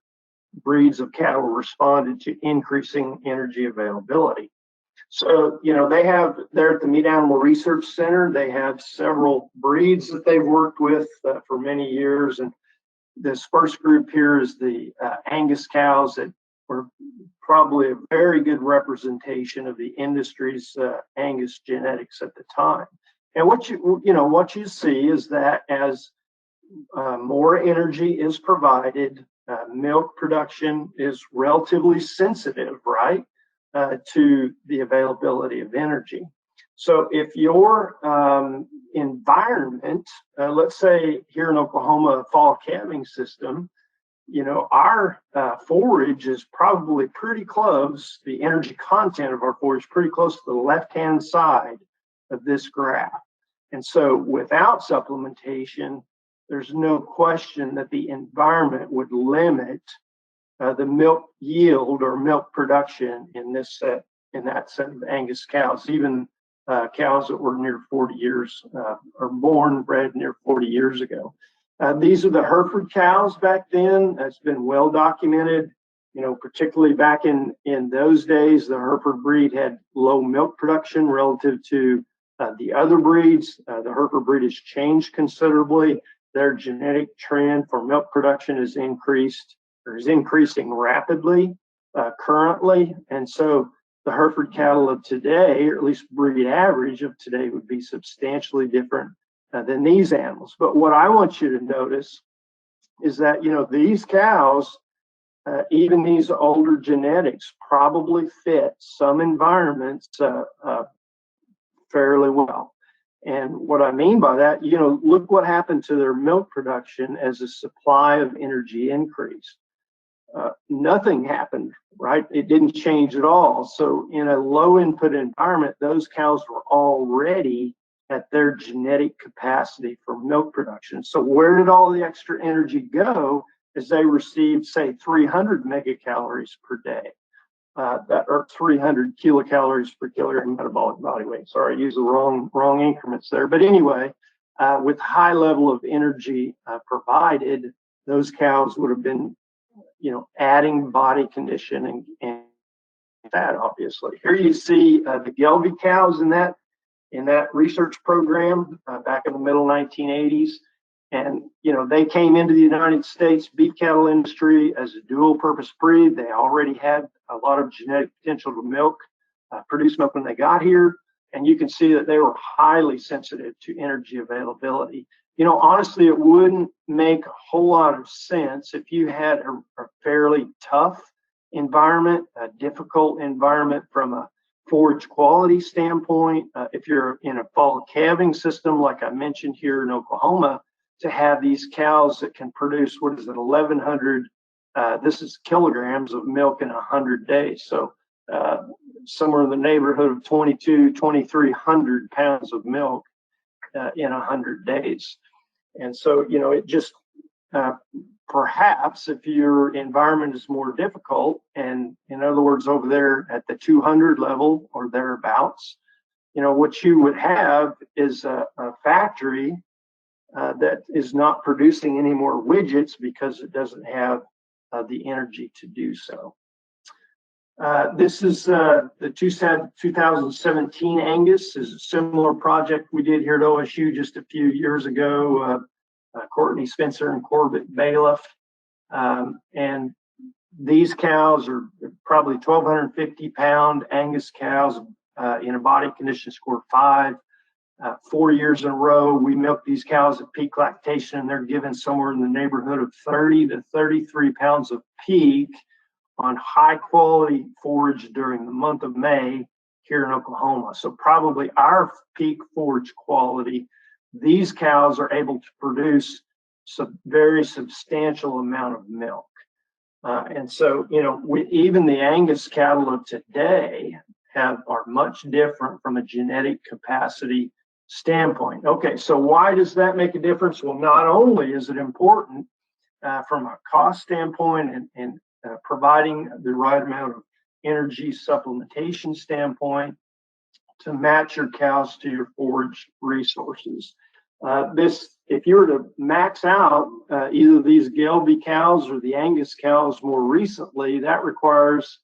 breeds of cattle responded to increasing energy availability. So, they're at the Meat Animal Research Center. They have several breeds that they've worked with for many years. And this first group here is the Angus cows that were probably a very good representation of the industry's Angus genetics at the time. And what you see is that as more energy is provided, milk production is relatively sensitive, right, to the availability of energy. So if your environment, let's say here in Oklahoma, a fall calving system, our forage is probably pretty close, the energy content of our forage pretty close to the left-hand side of this graph. And so without supplementation, there's no question that the environment would limit the milk yield or milk production in that set of Angus cows, even cows that were near 40 years or bred near 40 years ago. These are the Hereford cows back then. That's been well documented. Particularly back in those days, the Hereford breed had low milk production relative to the other breeds. The Hereford breed has changed considerably. their genetic trend for milk production is increased or is increasing rapidly currently. And so the Hereford cattle of today, or at least breed average of today, would be substantially different than these animals. But what I want you to notice is that, these cows, even these older genetics, probably fit some environments fairly well. And what I mean by that, look what happened to their milk production as the supply of energy increased. Nothing happened, right? It didn't change at all. So in a low input environment, those cows were already at their genetic capacity for milk production. So where did all the extra energy go as they received, say, 300 megacalories per day? That are 300 kilocalories per kilogram metabolic body weight. Sorry, I used the wrong increments there. But anyway, with high level of energy provided, those cows would have been, adding body condition and fat, obviously. Here you see the Gelbvieh cows in that research program back in the middle 1980s. And, they came into the United States beef cattle industry as a dual purpose breed. They already had a lot of genetic potential to produce milk when they got here. And you can see that they were highly sensitive to energy availability. Honestly, it wouldn't make a whole lot of sense if you had a fairly tough environment, a difficult environment from a forage quality standpoint. If you're in a fall calving system, like I mentioned here in Oklahoma, to have these cows that can produce, 1,100, this is kilograms of milk in 100 days. So somewhere in the neighborhood of 2,300 pounds of milk in 100 days. And so, it just, perhaps if your environment is more difficult, and in other words, over there at the 200 level or thereabouts, what you would have is a factory that is not producing any more widgets because it doesn't have the energy to do so. This is the 2017 Angus. Is a similar project we did here at OSU just a few years ago. Courtney Spencer and Corbett Bailiff. And these cows are probably 1,250 pound Angus cows in a body condition score 5. 4 years in a row, we milk these cows at peak lactation, and they're given somewhere in the neighborhood of 30 to 33 pounds of peak on high quality forage during the month of May here in Oklahoma. So probably our peak forage quality, these cows are able to produce some very substantial amount of milk. And so, even the Angus cattle of today are much different from a genetic capacity standpoint. Okay, so why does that make a difference? Well, not only is it important from a cost standpoint and providing the right amount of energy supplementation standpoint to match your cows to your forage resources. If you were to max out either these Gelbvieh cows or the Angus cows more recently, that requires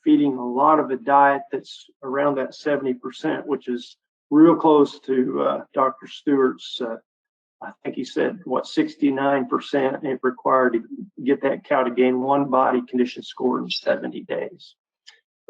feeding a lot of a diet that's around that 70%, which is real close to Dr. Stewart's, I think he said, 69% it required to get that cow to gain one body condition score in 70 days.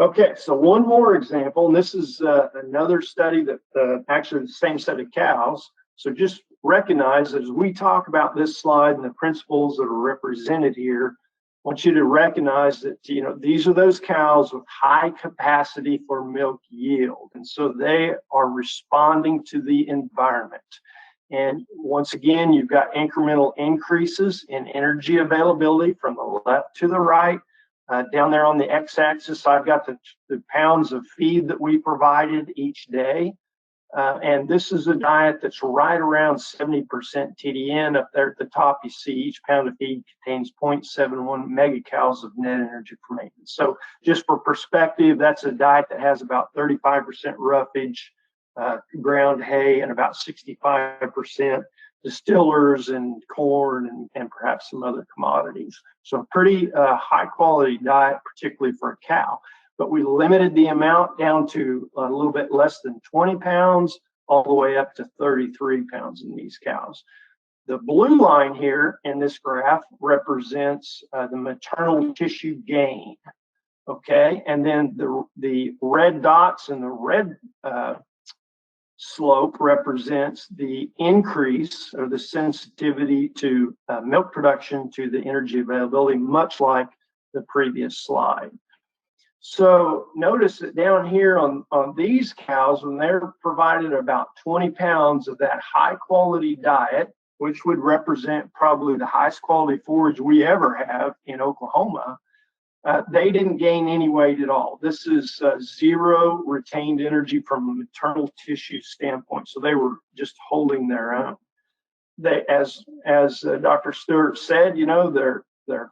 Okay, so one more example, and this is another study that actually the same set of cows. So just recognize that as we talk about this slide and the principles that are represented here, I want you to recognize that, these are those cows with high capacity for milk yield. And so they are responding to the environment. And once again, you've got incremental increases in energy availability from the left to the right. Down there on the x-axis, I've got the pounds of feed that we provided each day. And this is a diet that's right around 70% TDN. Up there at the top, you see each pound of feed contains 0.71 megacalories of net energy for maintenance. So just for perspective, that's a diet that has about 35% roughage, ground hay, and about 65% distillers and corn and perhaps some other commodities. So a pretty high quality diet, particularly for a cow. But we limited the amount down to a little bit less than 20 pounds all the way up to 33 pounds in these cows. The blue line here in this graph represents the maternal tissue gain. Okay, and then the red dots and the red slope represents the increase or the sensitivity to milk production to the energy availability, much like the previous slide. So notice that down here on these cows, when they're provided about 20 pounds of that high quality diet, which would represent probably the highest quality forage we ever have in Oklahoma, they didn't gain any weight at all. This is zero retained energy from a maternal tissue standpoint. So they were just holding their own. They, as Dr. Stewart said, you know, their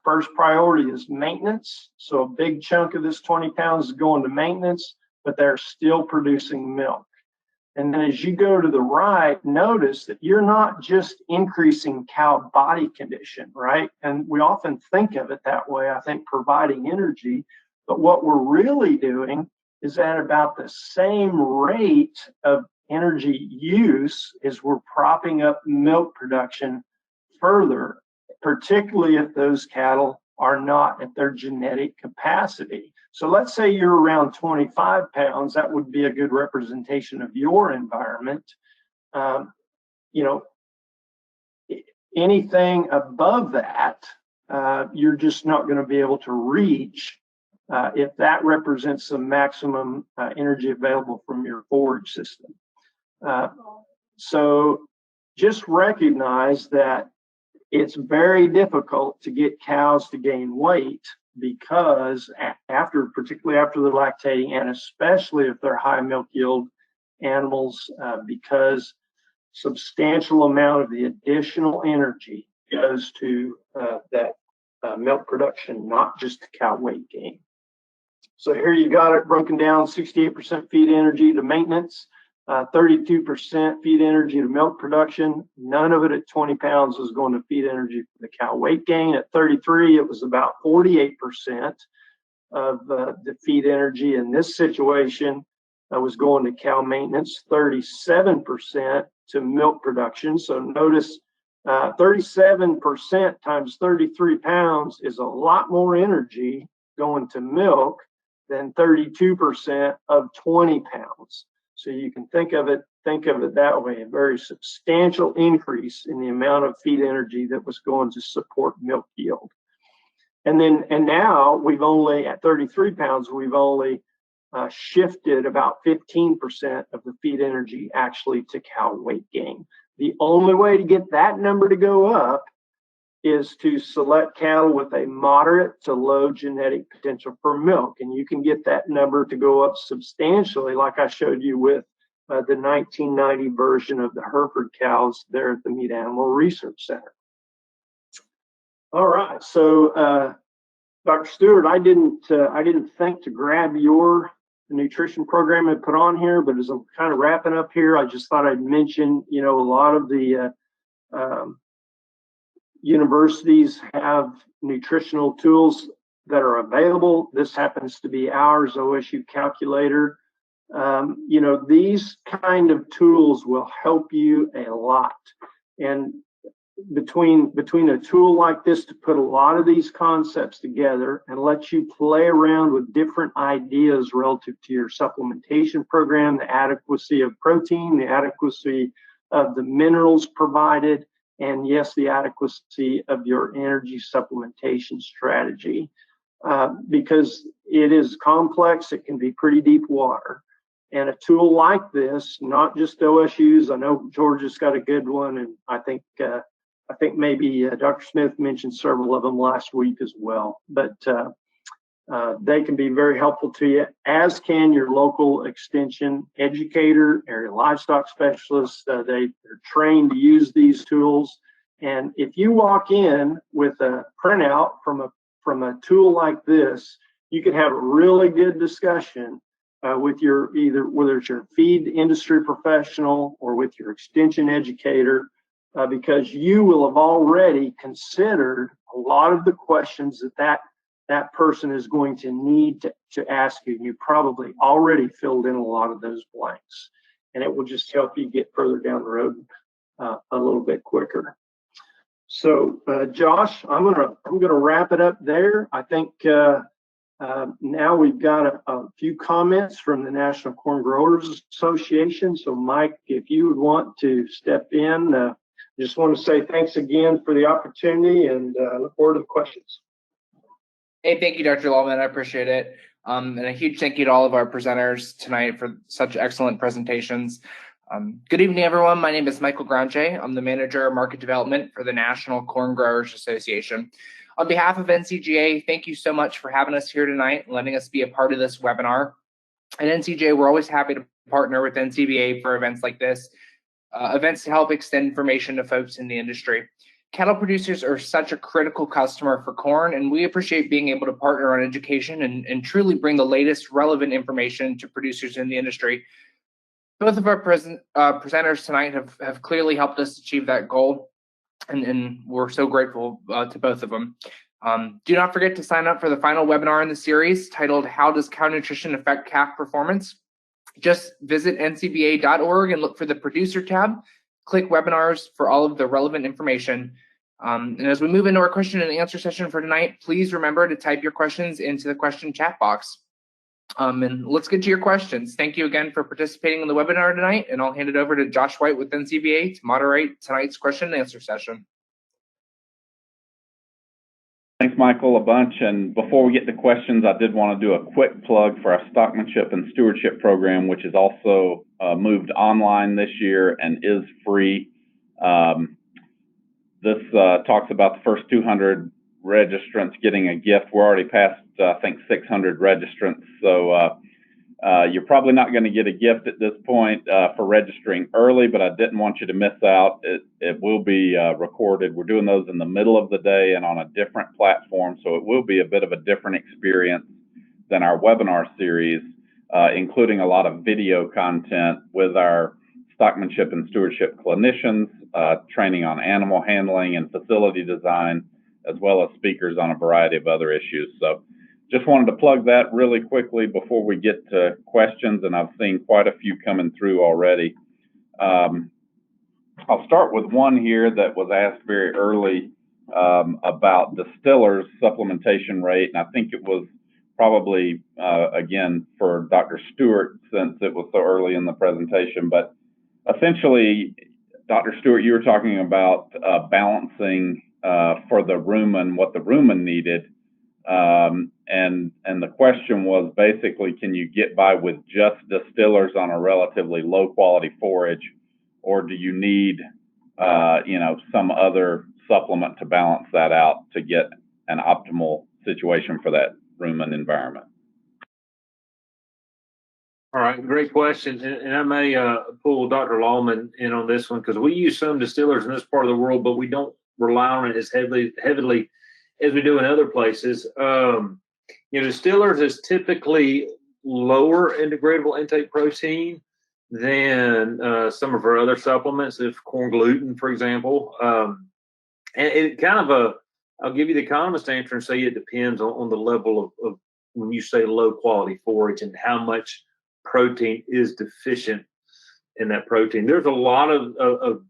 first priority is maintenance. So a big chunk of this 20 pounds is going to maintenance, but they're still producing milk. And then as you go to the right, notice that you're not just increasing cow body condition, right? And we often think of it that way, I think, providing energy. But what we're really doing is at about the same rate of energy use as we're propping up milk production further, particularly if those cattle are not at their genetic capacity. So let's say you're around 25 pounds, that would be a good representation of your environment. You know, anything above that, you're just not going to be able to reach if that represents the maximum energy available from your forage system. So just recognize that it's very difficult to get cows to gain weight because particularly after they're lactating, and especially if they're high milk yield animals, because substantial amount of the additional energy goes to that milk production, not just the cow weight gain. So here you got it broken down: 68% feed energy to maintenance, 32% feed energy to milk production. None of it at 20 pounds was going to feed energy for the cow weight gain. At 33, it was about 48% of the feed energy in this situation was going to cow maintenance, 37% to milk production. So notice 37% times 33 pounds is a lot more energy going to milk than 32% of 20 pounds. So you can think of it that way, a very substantial increase in the amount of feed energy that was going to support milk yield. And now we've only, at 33 pounds, we've only shifted about 15% of the feed energy actually to cow weight gain. The only way to get that number to go up is to select cattle with a moderate to low genetic potential for milk. And you can get that number to go up substantially, like I showed you with the 1990 version of the Hereford cows there at the Meat Animal Research Center. All right, so Dr. Stewart, I didn't think to grab your nutrition program and put on here, but as I'm kind of wrapping up here, I just thought I'd mention, you know, a lot of the universities have nutritional tools that are available. This happens to be ours, OSU Calculator. You know, these kind of tools will help you a lot. And between a tool like this to put a lot of these concepts together and let you play around with different ideas relative to your supplementation program, the adequacy of protein, the adequacy of the minerals provided, and yes, the adequacy of your energy supplementation strategy. Because it is complex, it can be pretty deep water. And a tool like this, not just OSU's, I know Georgia's got a good one, and I think maybe Dr. Smith mentioned several of them last week as well. But they can be very helpful to you, as can your local extension educator, area livestock specialists. They're trained to use these tools. And if you walk in with a printout from a tool like this, you can have a really good discussion with whether it's your feed industry professional or with your extension educator, because you will have already considered a lot of the questions that person is going to need to ask you. You probably already filled in a lot of those blanks. and it will just help you get further down the road a little bit quicker. So, Josh, I'm gonna wrap it up there. I think now we've got a few comments from the National Corn Growers Association. So, Mike, if you would want to step in, just want to say thanks again for the opportunity, and look forward to the questions. Hey, thank you, Dr. Lallman. I appreciate it. And a huge thank you to all of our presenters tonight for such excellent presentations. Good evening, everyone. My name is Michael Granche. I'm the Manager of Market Development for the National Corn Growers Association. On behalf of NCGA, thank you so much for having us here tonight and letting us be a part of this webinar. At NCGA, we're always happy to partner with NCBA for events like this, events to help extend information to folks in the industry. Cattle producers are such a critical customer for corn, and we appreciate being able to partner on education and truly bring the latest relevant information to producers in the industry. Both of our presenters tonight have clearly helped us achieve that goal, and we're so grateful to both of them. Do not forget to sign up for the final webinar in the series titled "How Does Cow Nutrition Affect Calf Performance?" Just visit ncba.org and look for the producer tab. Click webinars for all of the relevant information. And as we move into our question and answer session for tonight, please remember to type your questions into the question chat box. And let's get to your questions. Thank you again for participating in the webinar tonight, and I'll hand it over to Josh White with NCBA to moderate tonight's question and answer session. Thanks, Michael, a bunch. And before we get to questions, I did want to do a quick plug for our Stockmanship and Stewardship program, which is also moved online this year and is free. This talks about the first 200 registrants getting a gift. We're already past, I think, 600 registrants. So you're probably not going to get a gift at this point for registering early, but I didn't want you to miss out. It will be recorded. We're doing those in the middle of the day and on a different platform, so it will be a bit of a different experience than our webinar series, including a lot of video content with our Stockmanship and Stewardship clinicians, training on animal handling and facility design, as well as speakers on a variety of other issues. So just wanted to plug that really quickly before we get to questions, and I've seen quite a few coming through already. I'll start with one here that was asked very early about distillers' supplementation rate, and I think it was probably, again, for Dr. Stewart, since it was so early in the presentation. But essentially, Dr. Stewart, you were talking about balancing for the rumen, what the rumen needed. And the question was basically, can you get by with just distillers on a relatively low quality forage, or do you need, some other supplement to balance that out to get an optimal situation for that rumen environment? All right, great question. And I may pull Dr. Lallman in on this one, because we use some distillers in this part of the world, but we don't rely on it as heavily as we do in other places. Distillers is typically lower in degradable intake protein than some of our other supplements, if corn gluten, for example. And it kind of I'll give you the economist answer and say it depends on the level of when you say low quality forage and how much protein is deficient in that protein. There's a lot of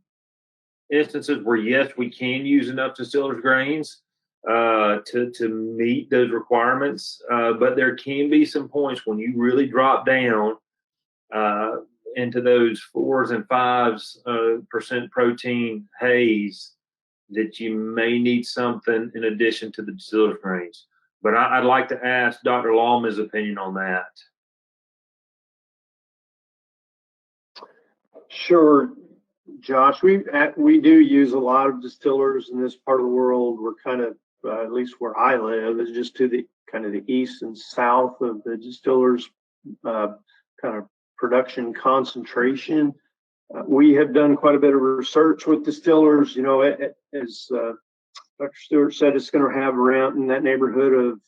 instances where, yes, we can use enough distillers grains to meet those requirements, but there can be some points when you really drop down into those 4s and 5% protein haze that you may need something in addition to the distillers grains. But I'd like to ask Dr. Lallman's opinion on that. Sure, Josh. We do use a lot of distillers in this part of the world. We're kind of, at least where I live, is just to the kind of the east and south of the distillers kind of production concentration. We have done quite a bit of research with distillers. As Dr. Stewart said, it's going to have around in that neighborhood of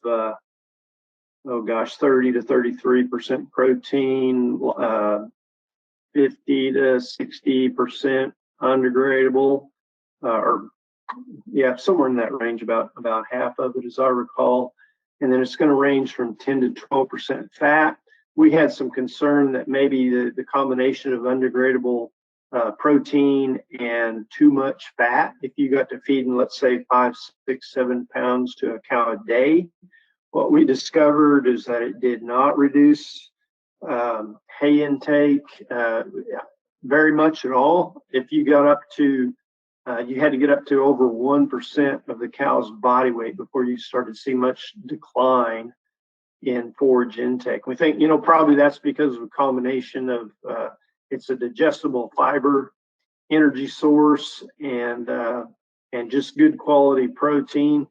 30 to 33% protein, 50 to 60% undegradable, somewhere in that range, about half of it, as I recall. And then it's going to range from 10 to 12% fat. we had some concern that maybe the combination of undegradable protein and too much fat, if you got to feeding, let's say 5, 6, 7 pounds to a cow a day, what we discovered is that it did not reduce hay intake very much at all. If you got up to, you had to get up to over 1% of the cow's body weight before you started to see much decline in forage intake. We think, probably that's because of a combination of it's a digestible fiber energy source and just good quality protein.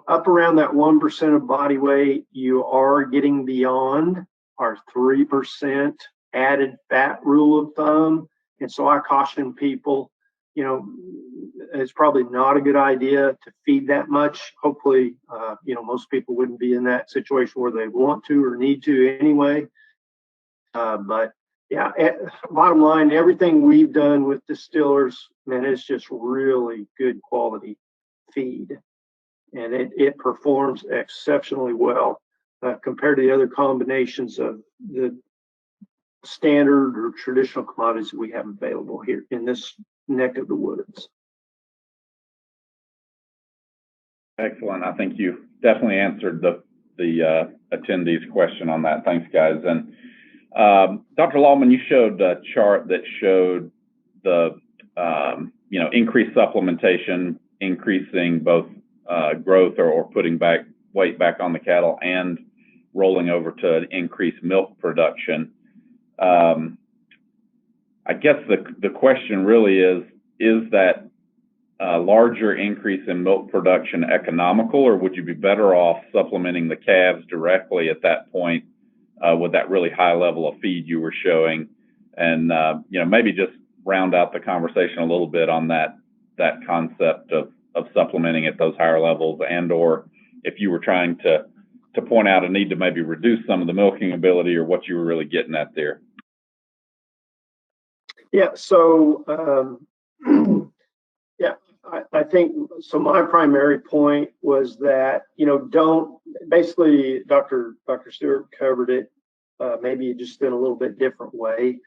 Up around that 1% of body weight, you are getting beyond our 3% added fat rule of thumb. And so I caution people, it's probably not a good idea to feed that much. Hopefully, most people wouldn't be in that situation where they want to or need to anyway. But yeah, bottom line, everything we've done with distillers, man, it's just really good quality feed. And it performs exceptionally well compared to the other combinations of the standard or traditional commodities that we have available here in this neck of the woods. Excellent. I think you definitely answered the attendees' question on that. Thanks, guys. And Dr. Lawman, you showed a chart that showed the increased supplementation, increasing both growth or putting weight back on the cattle and rolling over to increased milk production. I guess the question really is that larger increase in milk production economical, or would you be better off supplementing the calves directly at that point with that really high level of feed you were showing? And maybe just round out the conversation a little bit on that concept of supplementing at those higher levels, and or if you were trying to point out a need to maybe reduce some of the milking ability, or what you were really getting at there. Yeah, so I think so. My primary point was that basically Dr. Stewart covered it, maybe just in a little bit different way,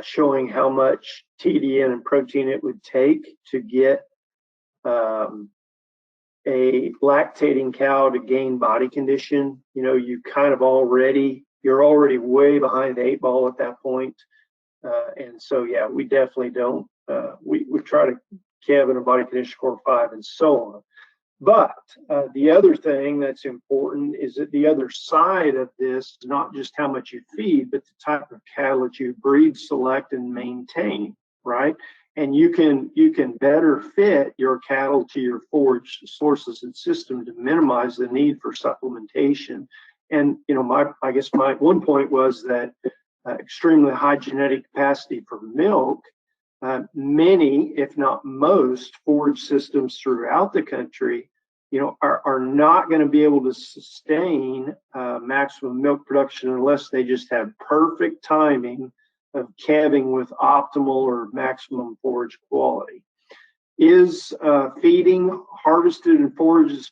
showing how much TDN and protein it would take to get a lactating cow to gain body condition. You're already way behind the 8 ball at that point. And so, yeah, we definitely don't, we try to calve in a body condition score 5 and so on. But the other thing that's important is that the other side of this is not just how much you feed, but the type of cattle that you breed, select, and maintain, right? And you can better fit your cattle to your forage sources and system to minimize the need for supplementation. And I guess my one point was that extremely high genetic capacity for milk. Many, if not most, forage systems throughout the country, are not going to be able to sustain maximum milk production unless they just have perfect timing of calving with optimal or maximum forage quality. Is feeding harvested and forages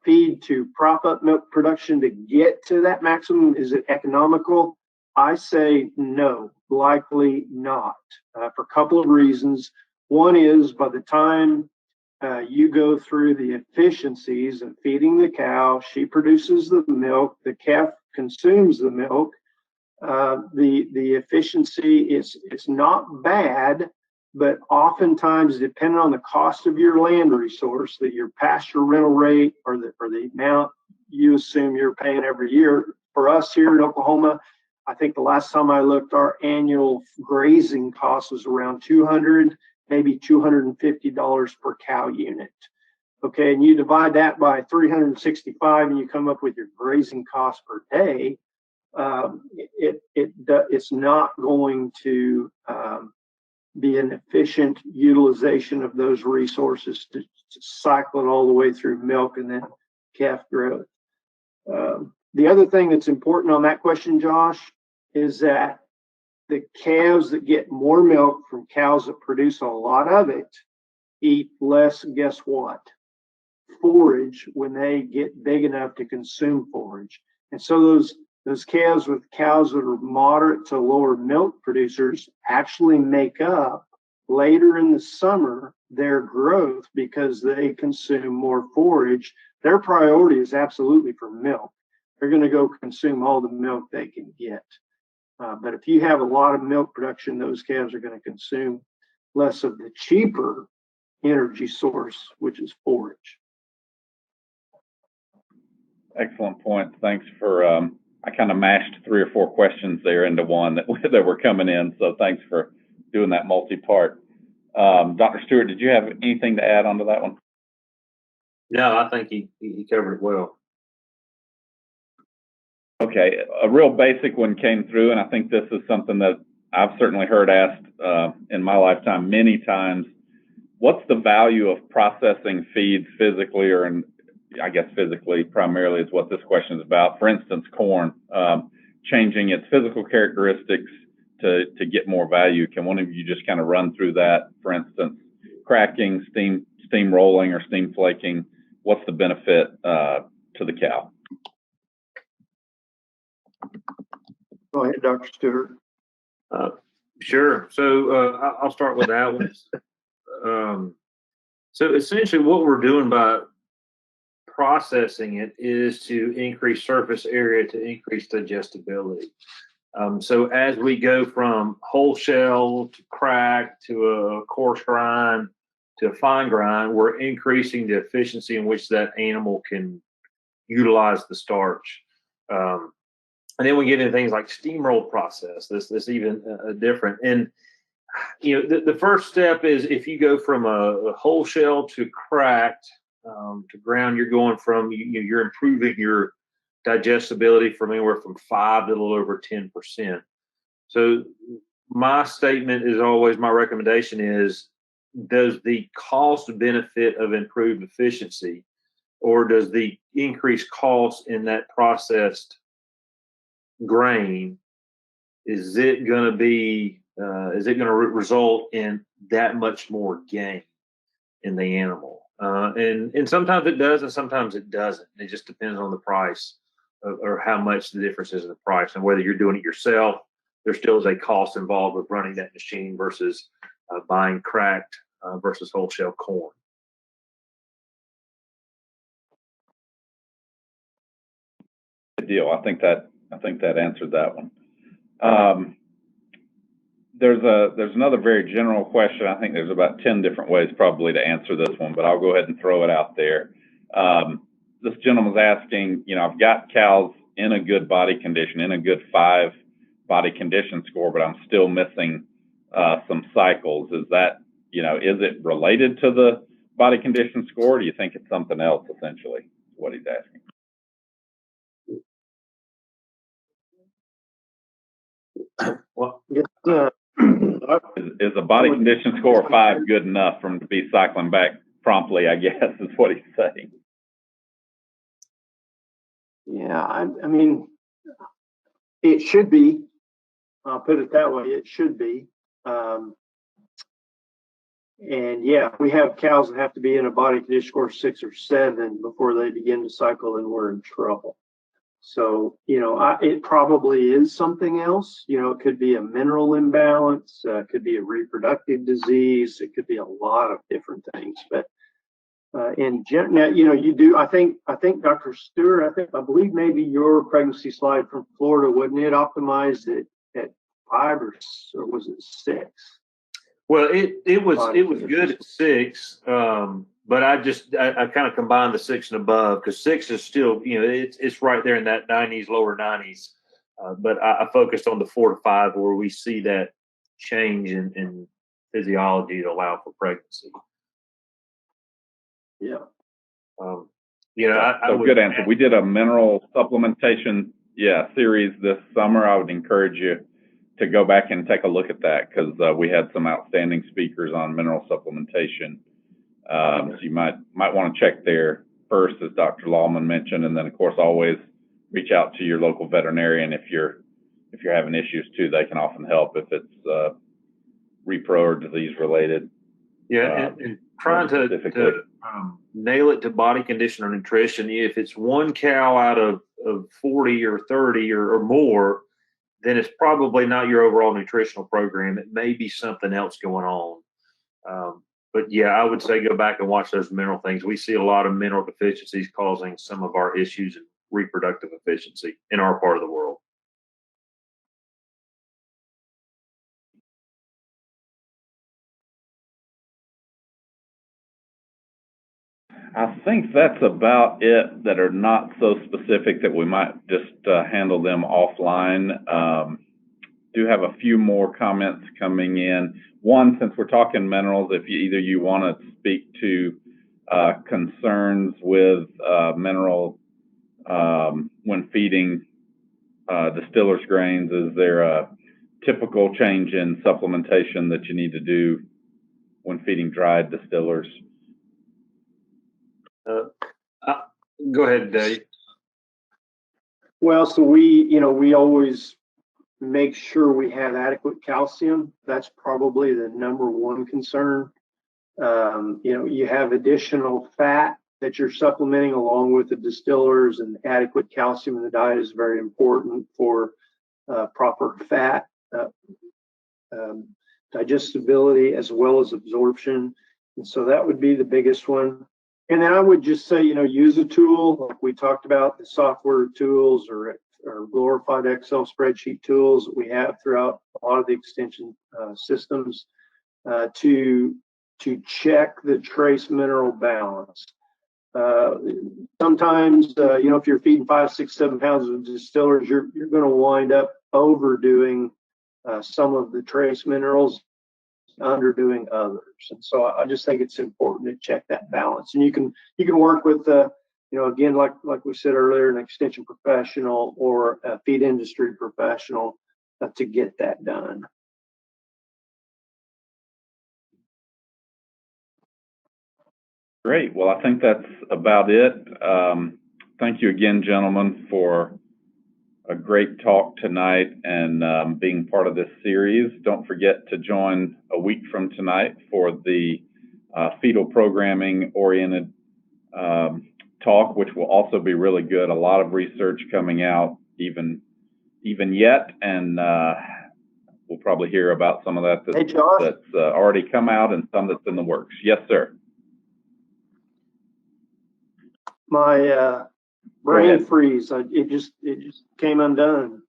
feed to prop up milk production to get to that maximum? Is it economical? I say no, likely not, for a couple of reasons. One is by the time you go through the efficiencies of feeding the cow, she produces the milk, the calf consumes the milk. The efficiency is not bad, but oftentimes, depending on the cost of your land resource, that your pasture rental rate or the amount you assume you're paying every year. For us here in Oklahoma, I think the last time I looked, our annual grazing cost was around $200, maybe $250 per cow unit. Okay, and you divide that by 365, and you come up with your grazing cost per day. It's not going to be an efficient utilization of those resources to cycle it all the way through milk and then calf growth. The other thing that's important on that question, Josh, is that the calves that get more milk from cows that produce a lot of it eat less, guess what? Forage when they get big enough to consume forage. And so those calves with cows that are moderate to lower milk producers actually make up later in the summer their growth because they consume more forage. Their priority is absolutely for milk. They're going to go consume all the milk they can get. But if you have a lot of milk production, those calves are going to consume less of the cheaper energy source, which is forage. Excellent point. Thanks for, I kind of mashed 3 or 4 questions there into one that were coming in. So thanks for doing that multi-part. Dr. Stewart, did you have anything to add onto that one? No, I think he covered it well. Okay, a real basic one came through, and I think this is something that I've certainly heard asked in my lifetime many times. What's the value of processing feeds physically, or I guess physically primarily is what this question is about. For instance, corn, changing its physical characteristics to get more value. Can one of you just kind of run through that? For instance, cracking, steam rolling, or steam flaking. What's the benefit to the cow? Go ahead, Dr. Stewart. Sure. So I'll start with that one. So essentially what we're doing by processing it is to increase surface area to increase digestibility. So as we go from whole shell to crack to a coarse grind to a fine grind, we're increasing the efficiency in which that animal can utilize the starch. And then we get into things like steamroll process. This even different. And the first step is if you go from a whole shell to cracked to ground, you're going from you're improving your digestibility from anywhere from 5 to a little over 10%. So my statement is always, my recommendation is, does the cost benefit of improved efficiency, or does the increased cost in that processed grain, is it going to result in that much more gain in the animal? And sometimes it does, and sometimes it doesn't. It just depends on the price or how much the difference is in the price, and whether you're doing it yourself. There still is a cost involved with running that machine versus buying cracked versus whole shell corn. Good deal. I think that answered that one. There's another very general question. I think there's about 10 different ways probably to answer this one, but I'll go ahead and throw it out there. This gentleman's asking, I've got cows in a good body condition, in a good 5 body condition score, but I'm still missing some cycles. Is that, is it related to the body condition score? Or do you think it's something else, essentially, is what he's asking? Well, is a body condition score of 5 good enough for him to be cycling back promptly, I guess, is what he's saying. Yeah, I mean, it should be. I'll put it that way. It should be. And yeah, we have cows that have to be in a body condition score of 6 or 7 before they begin to cycle, and we're in trouble. So, it probably is something else. It could be a mineral imbalance, it could be a reproductive disease, it could be a lot of different things. But in general, you do. I think Dr. Stewart, I believe maybe your pregnancy slide from Florida, wasn't it optimized at 5 or was it 6? Well, it was good at 6, but I kind of combined the 6 and above, because 6 is still, it's right there in that 90s, lower 90s. But I focused on the 4 to 5, where we see that change in physiology to allow for pregnancy. Yeah. Good answer. We did a mineral supplementation series this summer. I would encourage you to go back and take a look at that, because we had some outstanding speakers on mineral supplementation. So you might want to check there first, as Dr. Lawman mentioned, and then of course always reach out to your local veterinarian if you're having issues too. They can often help if it's repro or disease related. Yeah, and trying to nail it to body condition or nutrition. If it's one cow out of of 40 or 30 or more, then it's probably not your overall nutritional program. It may be something else going on. But yeah, I would say go back and watch those mineral things. We see a lot of mineral deficiencies causing some of our issues in reproductive efficiency in our part of the world. I think that's about it that are not so specific that we might just handle them offline. Do have a few more comments coming in. One, since we're talking minerals, if either you want to speak to concerns with mineral when feeding distillers grains, is there a typical change in supplementation that you need to do when feeding dried distillers? Go ahead, Dave. Well, so we always make sure we have adequate calcium. That's probably the number one concern. You have additional fat that you're supplementing along with the distillers, and adequate calcium in the diet is very important for proper fat digestibility as well as absorption. And so that would be the biggest one. And then I would just say, use a tool like we talked about, the software tools or glorified Excel spreadsheet tools that we have throughout a lot of the extension systems to check the trace mineral balance. Sometimes, if you're feeding 5, 6, 7 pounds of distillers, you're going to wind up overdoing some of the trace minerals, underdoing others. And so I just think it's important to check that balance. And you can work with again, like we said earlier, an extension professional or a feed industry professional to get that done. Great. Well, I think that's about it. Thank you again, gentlemen, for a great talk tonight and being part of this series. Don't forget to join a week from tonight for the fetal programming oriented talk, which will also be really good. A lot of research coming out even yet, and we'll probably hear about some of that that's already come out and some that's in the works. Yes, sir. My brain freeze. It just came undone.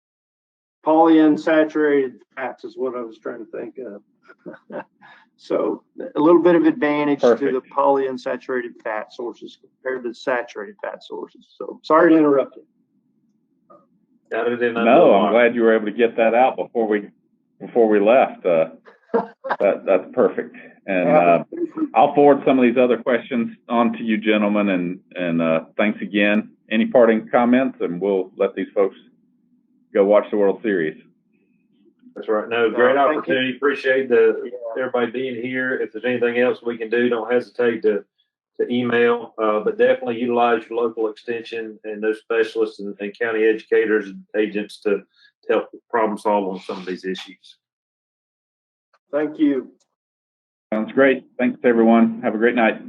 Polyunsaturated fats is what I was trying to think of. So a little bit of advantage to the polyunsaturated fat sources compared to the saturated fat sources. So sorry to interrupt you. No, I'm glad you were able to get that out before we left. That's perfect. And I'll forward some of these other questions on to you, gentlemen. And thanks again. Any parting comments? And we'll let these folks go watch the World Series. That's right. No, great opportunity. Appreciate everybody being here. If there's anything else we can do, don't hesitate to email. But definitely utilize your local extension and those specialists and county educators and agents to help problem solve on some of these issues. Thank you. Sounds great. Thanks, everyone. Have a great night.